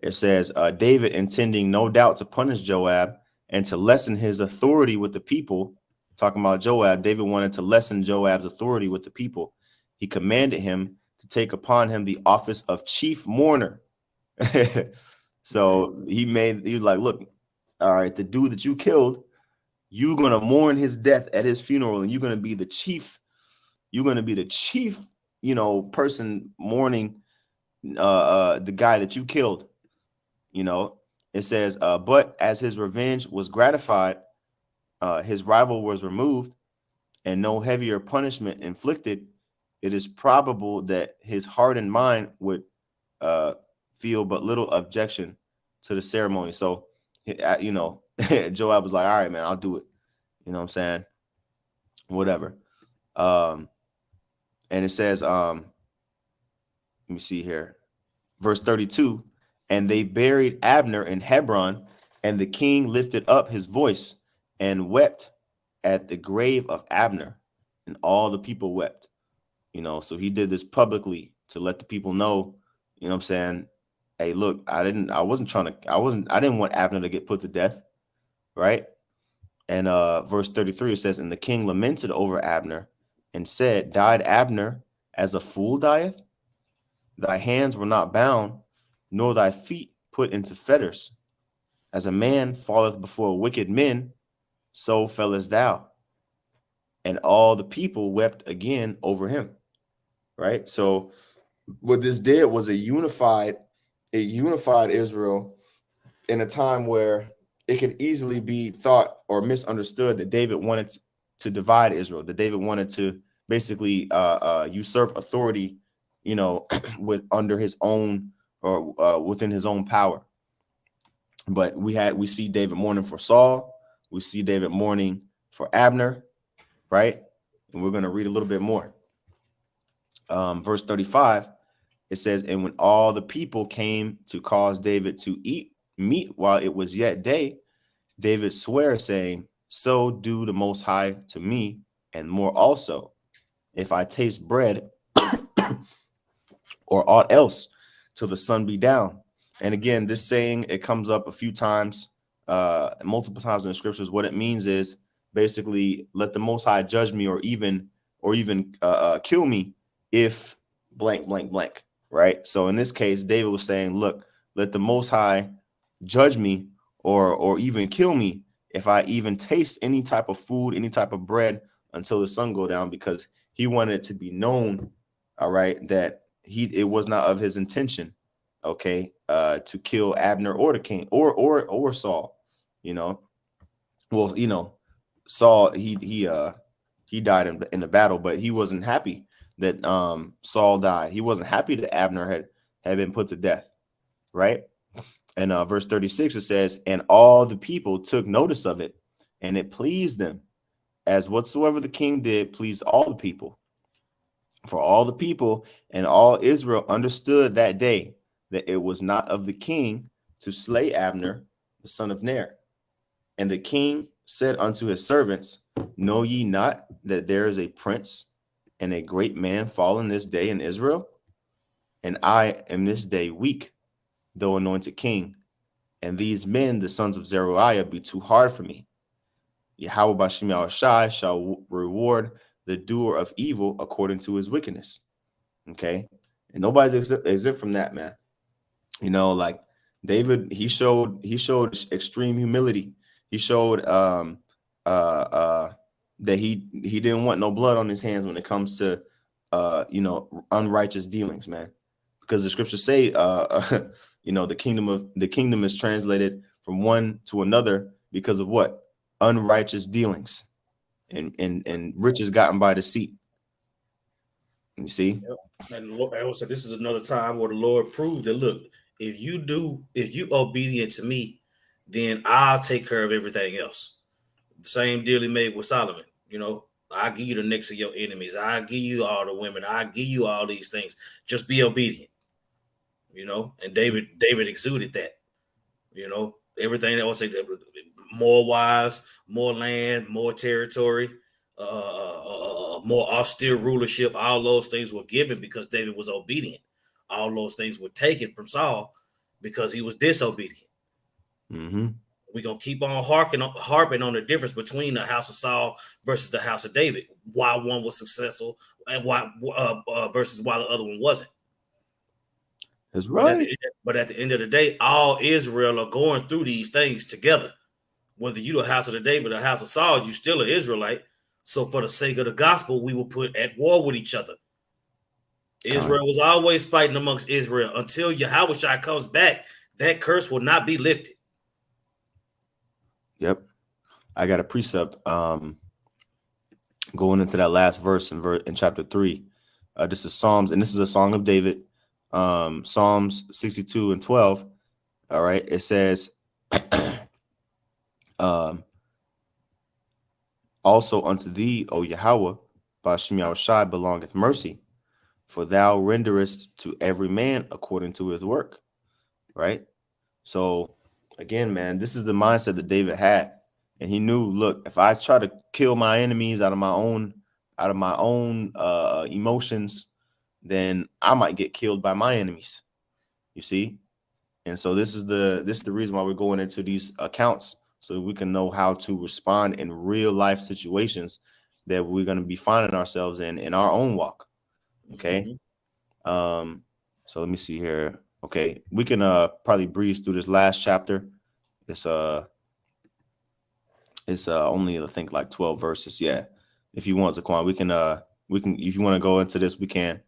It says, David, intending no doubt to punish Joab and to lessen his authority with the people, talking about Joab, David wanted to lessen Joab's authority with the people. He commanded him to take upon him the office of chief mourner. So he was like, look, all right, the dude that you killed, you're going to mourn his death at his funeral, and you're going to be the chief. You're going to be the chief, person mourning the guy that you killed. It says, but as his revenge was gratified, his rival was removed, and no heavier punishment inflicted, it is probable that his hardened mind would feel but little objection to the ceremony. So, Joab was like, all right, man, I'll do it. You know what I'm saying? Whatever. And it says, let me see here. Verse 32, and they buried Abner in Hebron, and the king lifted up his voice and wept at the grave of Abner, and all the people wept. So he did this publicly to let the people know, what I'm saying? Hey, look, I didn't want Abner to get put to death. Right. And verse 33, it says, and the king lamented over Abner and said, died Abner as a fool dieth? Thy hands were not bound, nor thy feet put into fetters. As a man falleth before wicked men, so fellest thou. And all the people wept again over him. Right. So what this did was a unified Israel in a time where it could easily be thought or misunderstood that David wanted to divide Israel, that David wanted to basically usurp authority, with under his own or within his own power. But we see David mourning for Saul. We see David mourning for Abner, right? And we're going to read a little bit more. Verse 35, it says, and when all the people came to cause David to eat meat while it was yet day, David sware, saying, so do the Most High to me, and more also, if I taste bread or aught else till the sun be down. And again, this saying, it comes up a few times, multiple times in the scriptures. What it means is basically, let the Most High judge me, or even kill me if blank, blank, blank. Right. So in this case, David was saying, look, let the Most High judge me or even kill me if I even taste any type of food, any type of bread until the sun go down, because he wanted it to be known, all right, that it was not of his intention, okay, to kill Abner or the king or Saul, Well, Saul, he died in the battle, but he wasn't happy that Saul died. He wasn't happy that Abner had been put to death, right? And verse 36, it says, and all the people took notice of it, and it pleased them, as whatsoever the king did pleased all the people. For all the people and all Israel understood that day that it was not of the king to slay Abner, the son of Ner. And the king said unto his servants, know ye not that there is a prince and a great man fallen this day in Israel? And I am this day weak. though anointed king, and these men, the sons of Zeruiah, be too hard for me. Yahweh Bashim Yahushai shall reward the doer of evil according to his wickedness. Okay, and nobody's exempt from that, man. You know, like David, he showed extreme humility. He showed that he didn't want no blood on his hands when it comes to unrighteous dealings, man. Because the scriptures say the kingdom is translated from one to another because of what? Unrighteous dealings and riches gotten by deceit. You see? Yep. And Lord, I also, this is another time where the Lord proved that, look, if you obedient to me, then I'll take care of everything else. The same deal he made with Solomon. You know, I'll give you the necks of your enemies. I'll give you all the women. I'll give you all these things. Just be obedient. You know, and David exuded that. You know, everything that was more wives, more land, more territory, more austere rulership. All those things were given because David was obedient. All those things were taken from Saul because he was disobedient. Mm-hmm. We're gonna keep on harping on the difference between the house of Saul versus the house of David. Why one was successful and why versus why the other one wasn't. That's right. But at the end of the day, all Israel are going through these things together. Whether you the house of the David or the house of Saul, you still an Israelite. So for the sake of the gospel, we will put at war with each other. Israel was always fighting amongst Israel until Yahushua comes back. That curse will not be lifted. Yep. I got a precept going into that last verse in chapter 3. This is Psalms, and this is a song of David. Psalms 62 and 12. All right. It says, also unto thee, O Yahweh, Bashim Yahushai, belongeth mercy, for thou renderest to every man according to his work. Right. So again, man, this is the mindset that David had. And he knew, look, if I try to kill my enemies out of my own emotions, then I might get killed by my enemies. You see? And so this is the reason why we're going into these accounts, so we can know how to respond in real life situations that we're going to be finding ourselves in our own walk. Okay. Mm-hmm. So let me see here. Okay, we can probably breeze through this last chapter. It's only, I think, like 12 verses. Yeah. If you want, Zaquan, we can if you want to go into this, we can.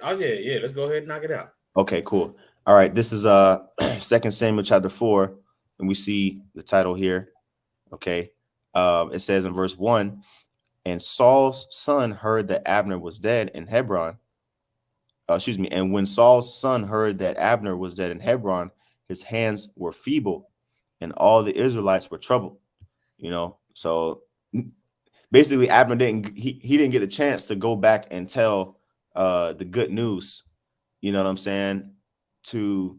Oh yeah, let's go ahead and knock it out. Okay, cool. All right, this is 2 Samuel chapter 4, and we see the title here. Okay. It says in verse 1, and Saul's son heard that Abner was dead in Hebron. And when Saul's son heard that Abner was dead in Hebron, his hands were feeble, and all the Israelites were troubled. You know, so basically Abner didn't get the chance to go back and tell the good news, you know what I'm saying, to,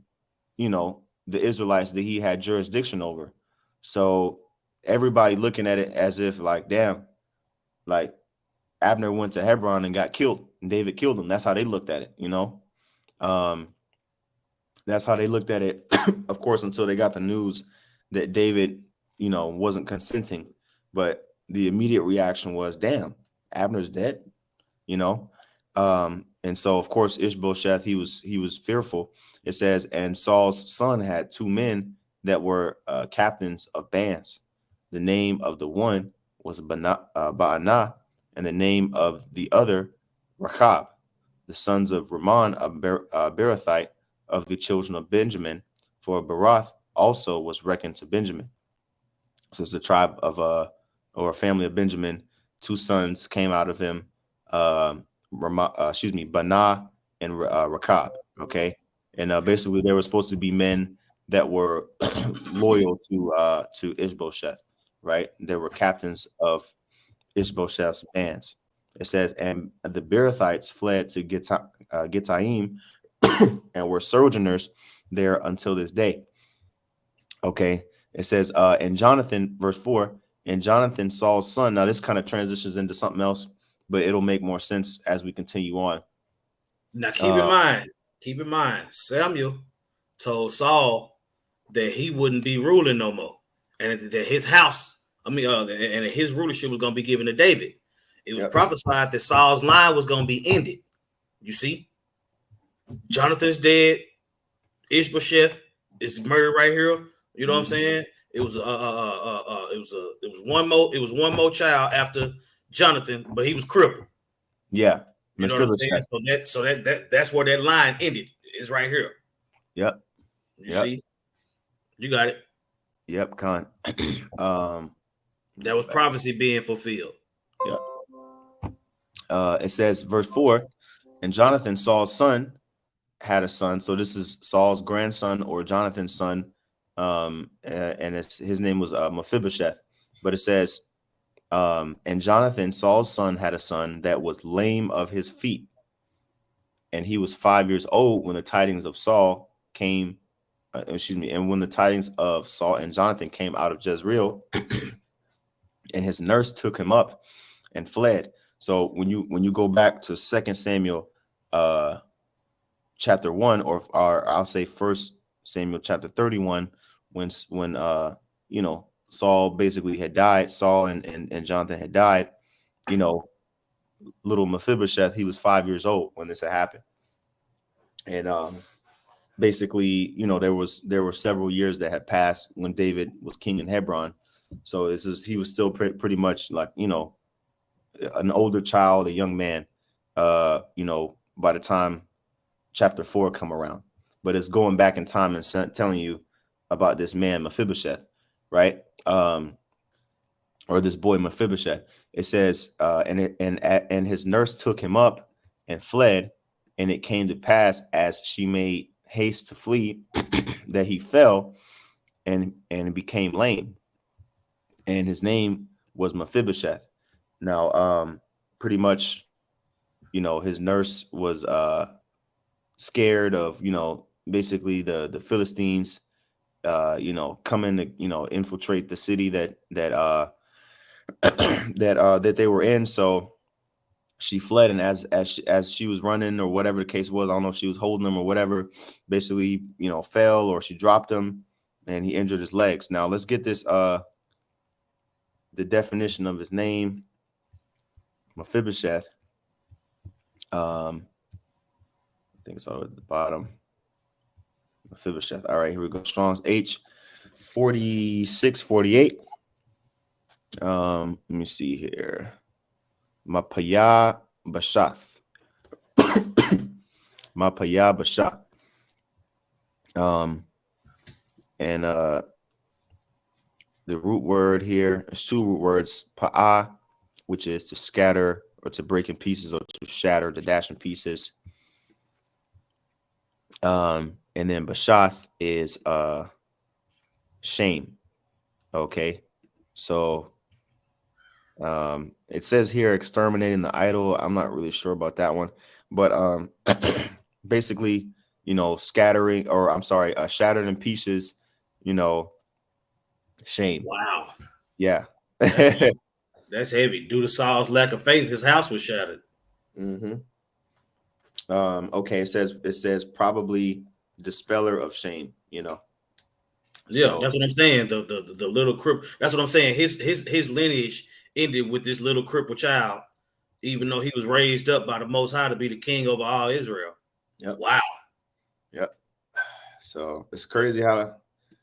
the Israelites that he had jurisdiction over. So everybody looking at it as if like, damn, like Abner went to Hebron and got killed and David killed him. That's how they looked at it, that's how they looked at it, of course, until they got the news that David, wasn't consenting. But the immediate reaction was, damn, Abner's dead, and so, of course, Ishbosheth, he was fearful. It says, and Saul's son had 2 men that were captains of bands. The name of the one was Ba'anah, and the name of the other, Rechab, the sons of Ramon, a Berathite of the children of Benjamin, for Barath also was reckoned to Benjamin. So it's a tribe of or a family of Benjamin. 2 sons came out of him, Banah and Rechab. Okay, and basically they were supposed to be men that were loyal to Ishbosheth, right? They were captains of Ishbosheth's bands. It says, and the Berathites fled to Gittaim and were sojourners there until this day. Okay, it says, and Jonathan, verse 4, and Jonathan, Saul's son. Now this kind of transitions into something else, but it'll make more sense as we continue on. Now keep in mind, Samuel told Saul that he wouldn't be ruling no more, and that his house, and his rulership was going to be given to David. It was prophesied that Saul's line was going to be ended. You see, Jonathan's dead. Ishbosheth is murdered right here. You know what I'm saying? It was one more child after Jonathan, but he was crippled. Yeah. You know what I'm saying? So that's where that line ended. It's right here. Yep. You see? You got it. Yep, Con. That was prophecy being fulfilled. Yep. It says, verse 4, and Jonathan, Saul's son, had a son. So this is Saul's grandson or Jonathan's son. And his name was Mephibosheth. But it says, and Jonathan, Saul's son, had a son that was lame of his feet. And he was 5 years old when the tidings of Saul came, and when the tidings of Saul and Jonathan came out of Jezreel, and his nurse took him up and fled. So when you go back to 2 Samuel chapter 1, or I'll say 1 Samuel chapter 31, when Saul basically had died, Saul and Jonathan had died, little Mephibosheth, he was 5 years old when this had happened. And basically, there were several years that had passed when David was king in Hebron. So he was still pretty much like, an older child, a young man, by the time chapter 4 come around. But it's going back in time and telling you about this man Mephibosheth, right? Or this boy Mephibosheth. It says, and his nurse took him up and fled, and it came to pass as she made haste to flee that he fell and became lame, and his name was Mephibosheth. Now, pretty much, his nurse was scared of, basically the Philistines, coming to, infiltrate the city that they were in. So she fled, and as she was running, or whatever the case was, I don't know if she was holding him or whatever, basically, fell, or she dropped him, and he injured his legs. Now let's get this the definition of his name, Mephibosheth. I think it's all at the bottom. Mephibosheth. All right, here we go. Strong's H 4648. Let me see here. Mapaya Bashath. Mapaya Bashath. And the root word here is two root words, pa'a, which is to scatter or to break in pieces or to shatter, to dash in pieces. And then Bashath is shame. Okay. So it says here exterminating the idol. I'm not really sure about that one, but basically, scattering, or I'm sorry, shattered in pieces, shame. Wow. Yeah. That's heavy. Due to Saul's lack of faith, his house was shattered. Mm-hmm. Okay, it says probably dispeller of shame, Yeah, that's what I'm saying. The little cripple. That's what I'm saying. His lineage ended with this little crippled child, even though he was raised up by the Most High to be the king over all Israel. Yep. Wow. Yep. So it's crazy how,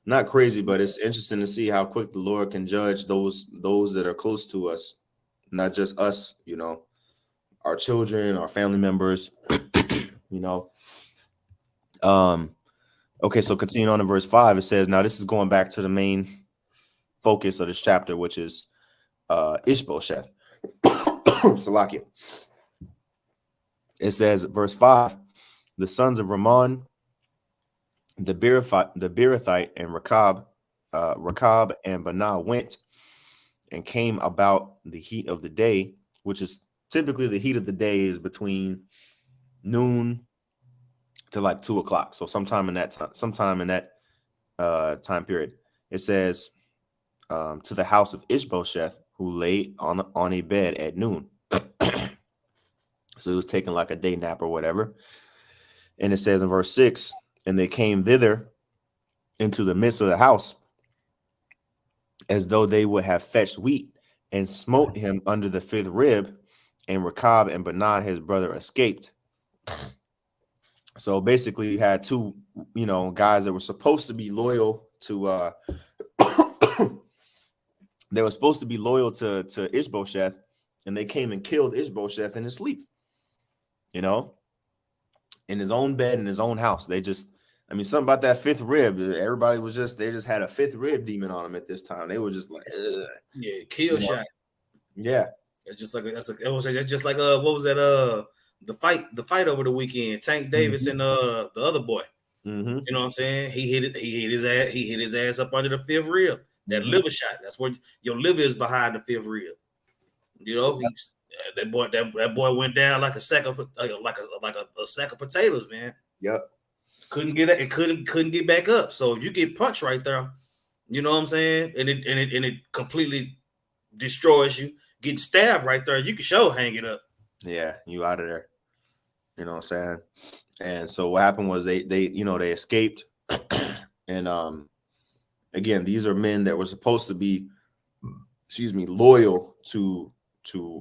not crazy, but it's interesting to see how quick the Lord can judge those that are close to us, not just us, our children, our family members, Okay, so continuing on in verse 5, it says, now this is going back to the main focus of this chapter, which is Ishbosheth. Salakia. It says, verse 5, the sons of Ramon, the Beerothite, and Rechab and Banah went and came about the heat of the day, which is typically the heat of the day is between noon to like 2 o'clock. So sometime in that time period, it says to the house of Ishbosheth, who lay on a bed at noon. So he was taking like a day nap or whatever. And it says in verse 6, and they came thither into the midst of the house, as though they would have fetched wheat, and smote him under the fifth rib, and Rechab and Banan his brother escaped. So basically, you had two, guys that were supposed to be loyal to they were supposed to be loyal to Ishbosheth, and they came and killed Ishbosheth in his sleep, in his own bed, in his own house. Something about that fifth rib. Everybody they just had a fifth rib demon on them at this time. They were just like, ugh. Yeah, kill shot. Yeah. It's just like that's just like what was that the fight over the weekend, Tank Davis and the other boy. Mm-hmm. You know what I'm saying? He hit his ass up under the fifth rib. That liver shot. That's what your liver is behind the fifth rib. That boy went down like a sack of a sack of potatoes, man. Yep. Couldn't get it. Couldn't get back up. So if you get punched right there, you know what I'm saying, and it completely destroys you. Getting stabbed right there, you can hang it up. Yeah, you out of there. You know what I'm saying? And so what happened was they escaped. And again, these are men that were supposed to be, loyal to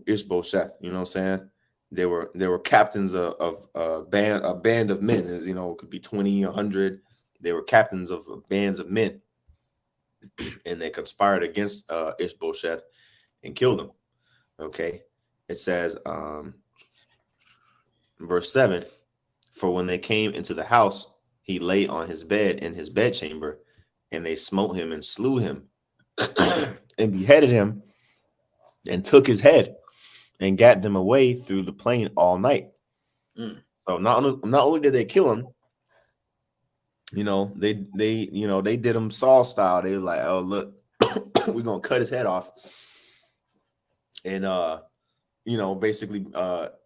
Ishbosheth. You know what I'm saying? They were captains of a band of men. It could be 20, 100. They were captains of bands of men, and they conspired against Ishbosheth and killed him. Okay, it says, verse 7, for when they came into the house, he lay on his bed in his bedchamber, and they smote him and slew him and beheaded him and took his head and gat them away through the plain all night. So not only did they kill him, they did him Saul style. They were like, oh, look, we're going to cut his head off. And, basically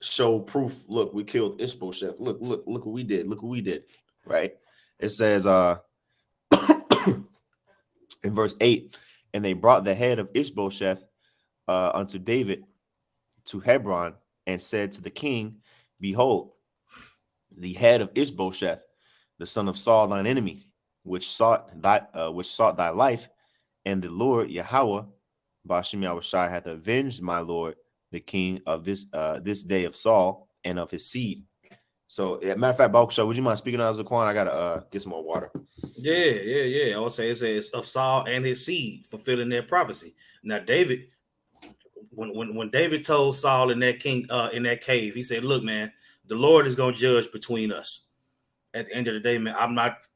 show proof. Look, we killed Ishbosheth. Look what we did. Look what we did. Right. It says in verse 8, and they brought the head of Ishbosheth unto David to Hebron, and said to the king, behold, the head of Ishbosheth, the son of Saul, thine enemy, which sought thy life, and the Lord Yahweh Ba'ashem Yahushai hath avenged my lord the king of this day of Saul and of his seed. So, matter of fact, Bakusha, would you mind speaking out, Zaquan? I gotta get some more water. Yeah. I would say it says of Saul and his seed fulfilling their prophecy. Now, David, when David told Saul in that cave, he said, "Look, man, the Lord is gonna judge between us. At the end of the day, man, I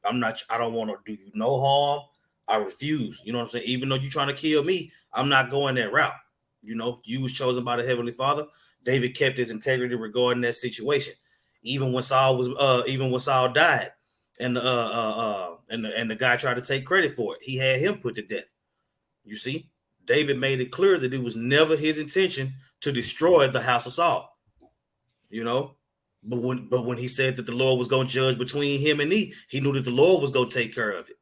don't want to do you no harm. I refuse. You know what I'm saying? Even though you're trying to kill me, I'm not going that route. You was chosen by the Heavenly Father. David kept his integrity regarding that situation. Even when Saul died, and the guy tried to take credit for it, he had him put to death. You see, David made it clear that it was never his intention to destroy the house of Saul. But when he said that the Lord was going to judge between him and he knew that the Lord was going to take care of it.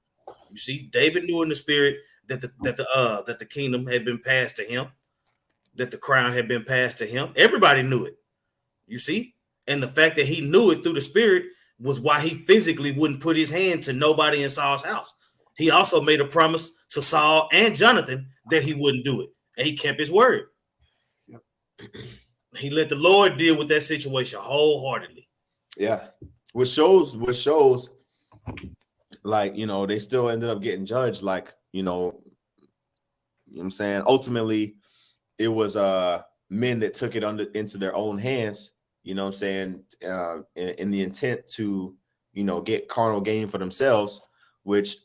You see, David knew in the spirit that the kingdom had been passed to him, that the crown had been passed to him. Everybody knew it. You see, and the fact that he knew it through the spirit was why he physically wouldn't put his hand to nobody in Saul's house. He also made a promise to Saul and Jonathan that he wouldn't do it, and he kept his word. Yep. He let the Lord deal with that situation wholeheartedly. Yeah, which shows, like, they still ended up getting judged. Like, you know what I'm saying? Ultimately, it was men that took it into their own hands. You know what I'm saying? In the intent to, get carnal gain for themselves, which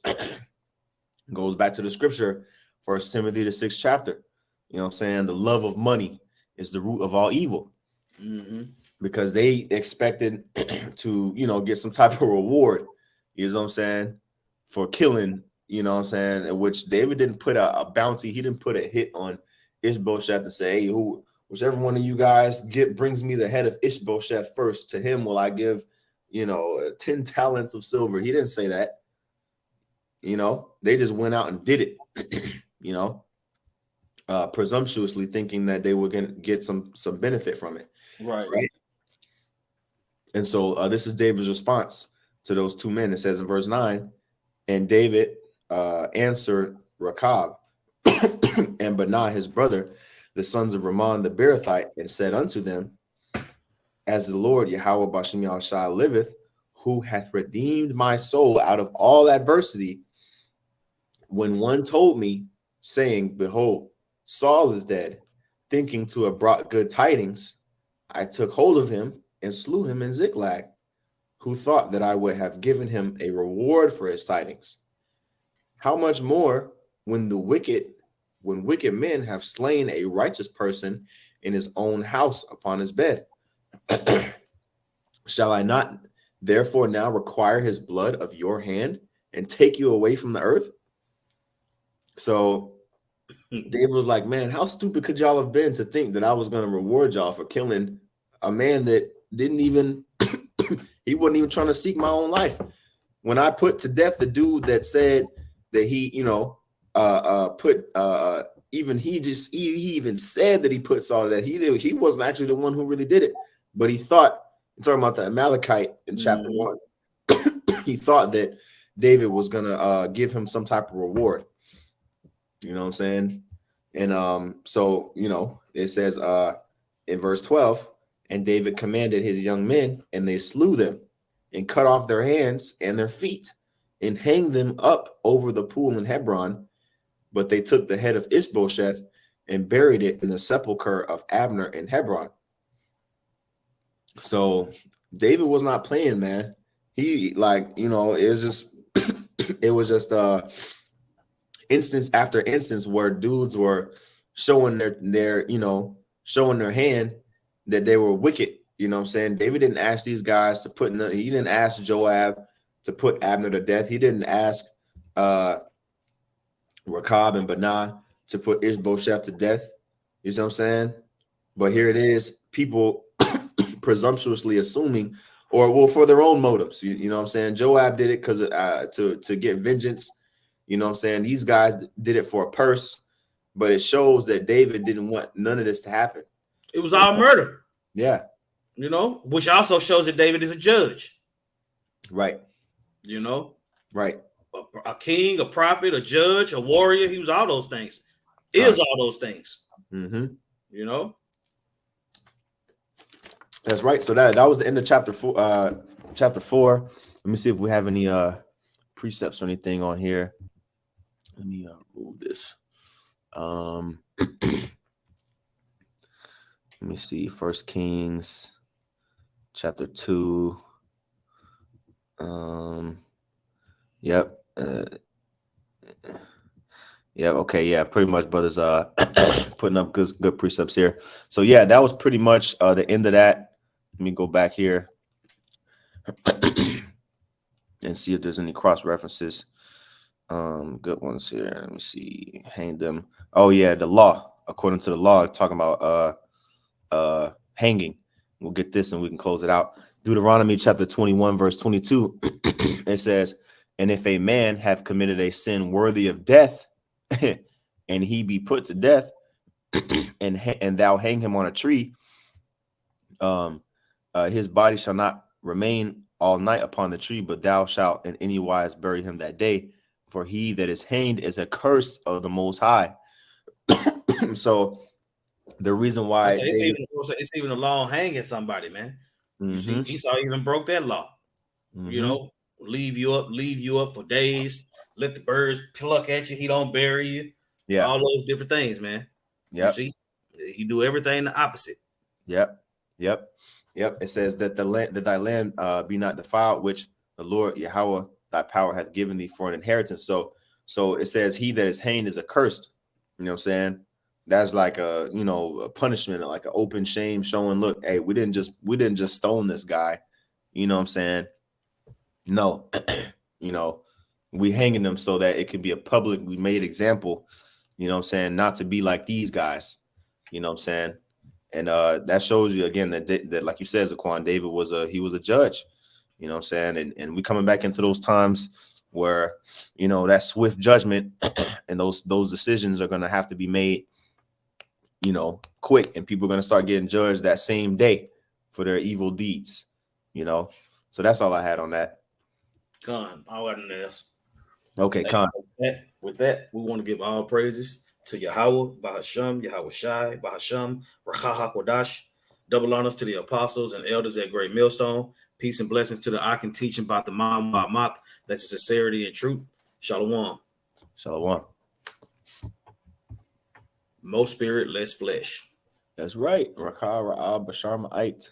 goes back to the scripture, 1 Timothy the 6th chapter. You know what I'm saying? The love of money is the root of all evil. Mm-hmm. Because they expected to, get some type of reward, you know what I'm saying, for killing, you know what I'm saying, which David didn't put a bounty. He didn't put a hit on Ishbosheth to say, hey, whichever one of you guys brings me the head of Ishbosheth first, to him will I give, 10 talents of silver. He didn't say that. They just went out and did it, presumptuously thinking that they were going to get some benefit from it. Right. And so this is David's response to those two men. It says in verse 9, and David answered Rechab and Benah his brother, the sons of Ramon the Beerothite, and said unto them, as the Lord Yahweh Bashem Yahushua liveth, who hath redeemed my soul out of all adversity, when one told me, saying, behold, Saul is dead, thinking to have brought good tidings, I took hold of him and slew him in Ziklag, who thought that I would have given him a reward for his tidings. How much more when wicked men have slain a righteous person in his own house upon his bed? Shall I not therefore now require his blood of your hand and take you away from the earth? So David was like, man, how stupid could y'all have been to think that I was going to reward y'all for killing a man that didn't even, he wasn't even trying to seek my own life. When I put to death the dude that said that he, he even said that he put Saul to death. He wasn't actually the one who really did it, but he thought, I'm talking about the Amalekite in chapter 1. He thought that David was going to give him some type of reward. You know what I'm saying? And so, it says in verse 12, and David commanded his young men, and they slew them and cut off their hands and their feet and hanged them up over the pool in Hebron. But they took the head of Ishbosheth and buried it in the sepulcher of Abner in Hebron. So David was not playing, man. He it was just instance after instance where dudes were showing showing their hand that they were wicked. You know what I'm saying? David didn't ask these guys to he didn't ask Joab to put Abner to death. He didn't ask Rechab and Benah to put Ishbosheth to death. You see what I'm saying? But here it is, people presumptuously assuming, for their own motives. You know what I'm saying? Joab did it because to get vengeance. You know what I'm saying? These guys did it for a purse, but it shows that David didn't want none of this to happen. It was all murder. Yeah. Which also shows that David is a judge. Right. Right. A king, a prophet, a judge, a warrior. He was all those things. All those things. Mm-hmm. That's right. So that was the end of chapter 4. Chapter 4. Let me see if we have any precepts or anything on here. Let me move this. Let me see. 1 Kings chapter 2. Yep. Yeah. Okay. Yeah. Pretty much, brothers. Putting up good precepts here. So yeah, that was pretty much the end of that. Let me go back here and see if there's any cross references. Good ones here. Let me see. Hang them. Oh yeah, the law. According to the law, talking about hanging. We'll get this and we can close it out. Deuteronomy chapter 21, verse 22. It says, and if a man have committed a sin worthy of death, and he be put to death, and thou hang him on a tree, his body shall not remain all night upon the tree, but thou shalt in any wise bury him that day. For he that is hanged is accursed of the Most High. So the reason why it's even a law hanging somebody, man. You see, Esau even broke that law. Leave you up for days. Let the birds pluck at you. He don't bury you. Yeah, all those different things, man. You see, he do everything the opposite. Yep. It says that thy land be not defiled, which the Lord Yahweh thy power hath given thee for an inheritance. So it says he that is hanged is accursed. You know what I'm saying? That's like a punishment, like an open shame, showing, look, hey, we didn't just stone this guy. You know what I'm saying? No, we hanging them so that it could be a publicly made example. You know what I'm saying? Not to be like these guys. You know what I'm saying? And that shows you again that like you said, Zaquan, David was a judge. You know what I'm saying? And we coming back into those times where that swift judgment and those decisions are going to have to be made quick, and people are going to start getting judged that same day for their evil deeds. So that's all I had on that. Con, I got nothing else. Okay, Hey, Con. with that, we want to give all praises to Yahweh, Bahasham, Yahweh Shai, Bahasham, Rachaha Kodash. Double honors to the apostles and elders at Great Millstone. Peace and blessings to the I can teach about the Ma'at. That's the sincerity and truth. Shalom. Shalom. More spirit, less flesh. That's right. Rakah Ra'ah Bashar Ma'ait.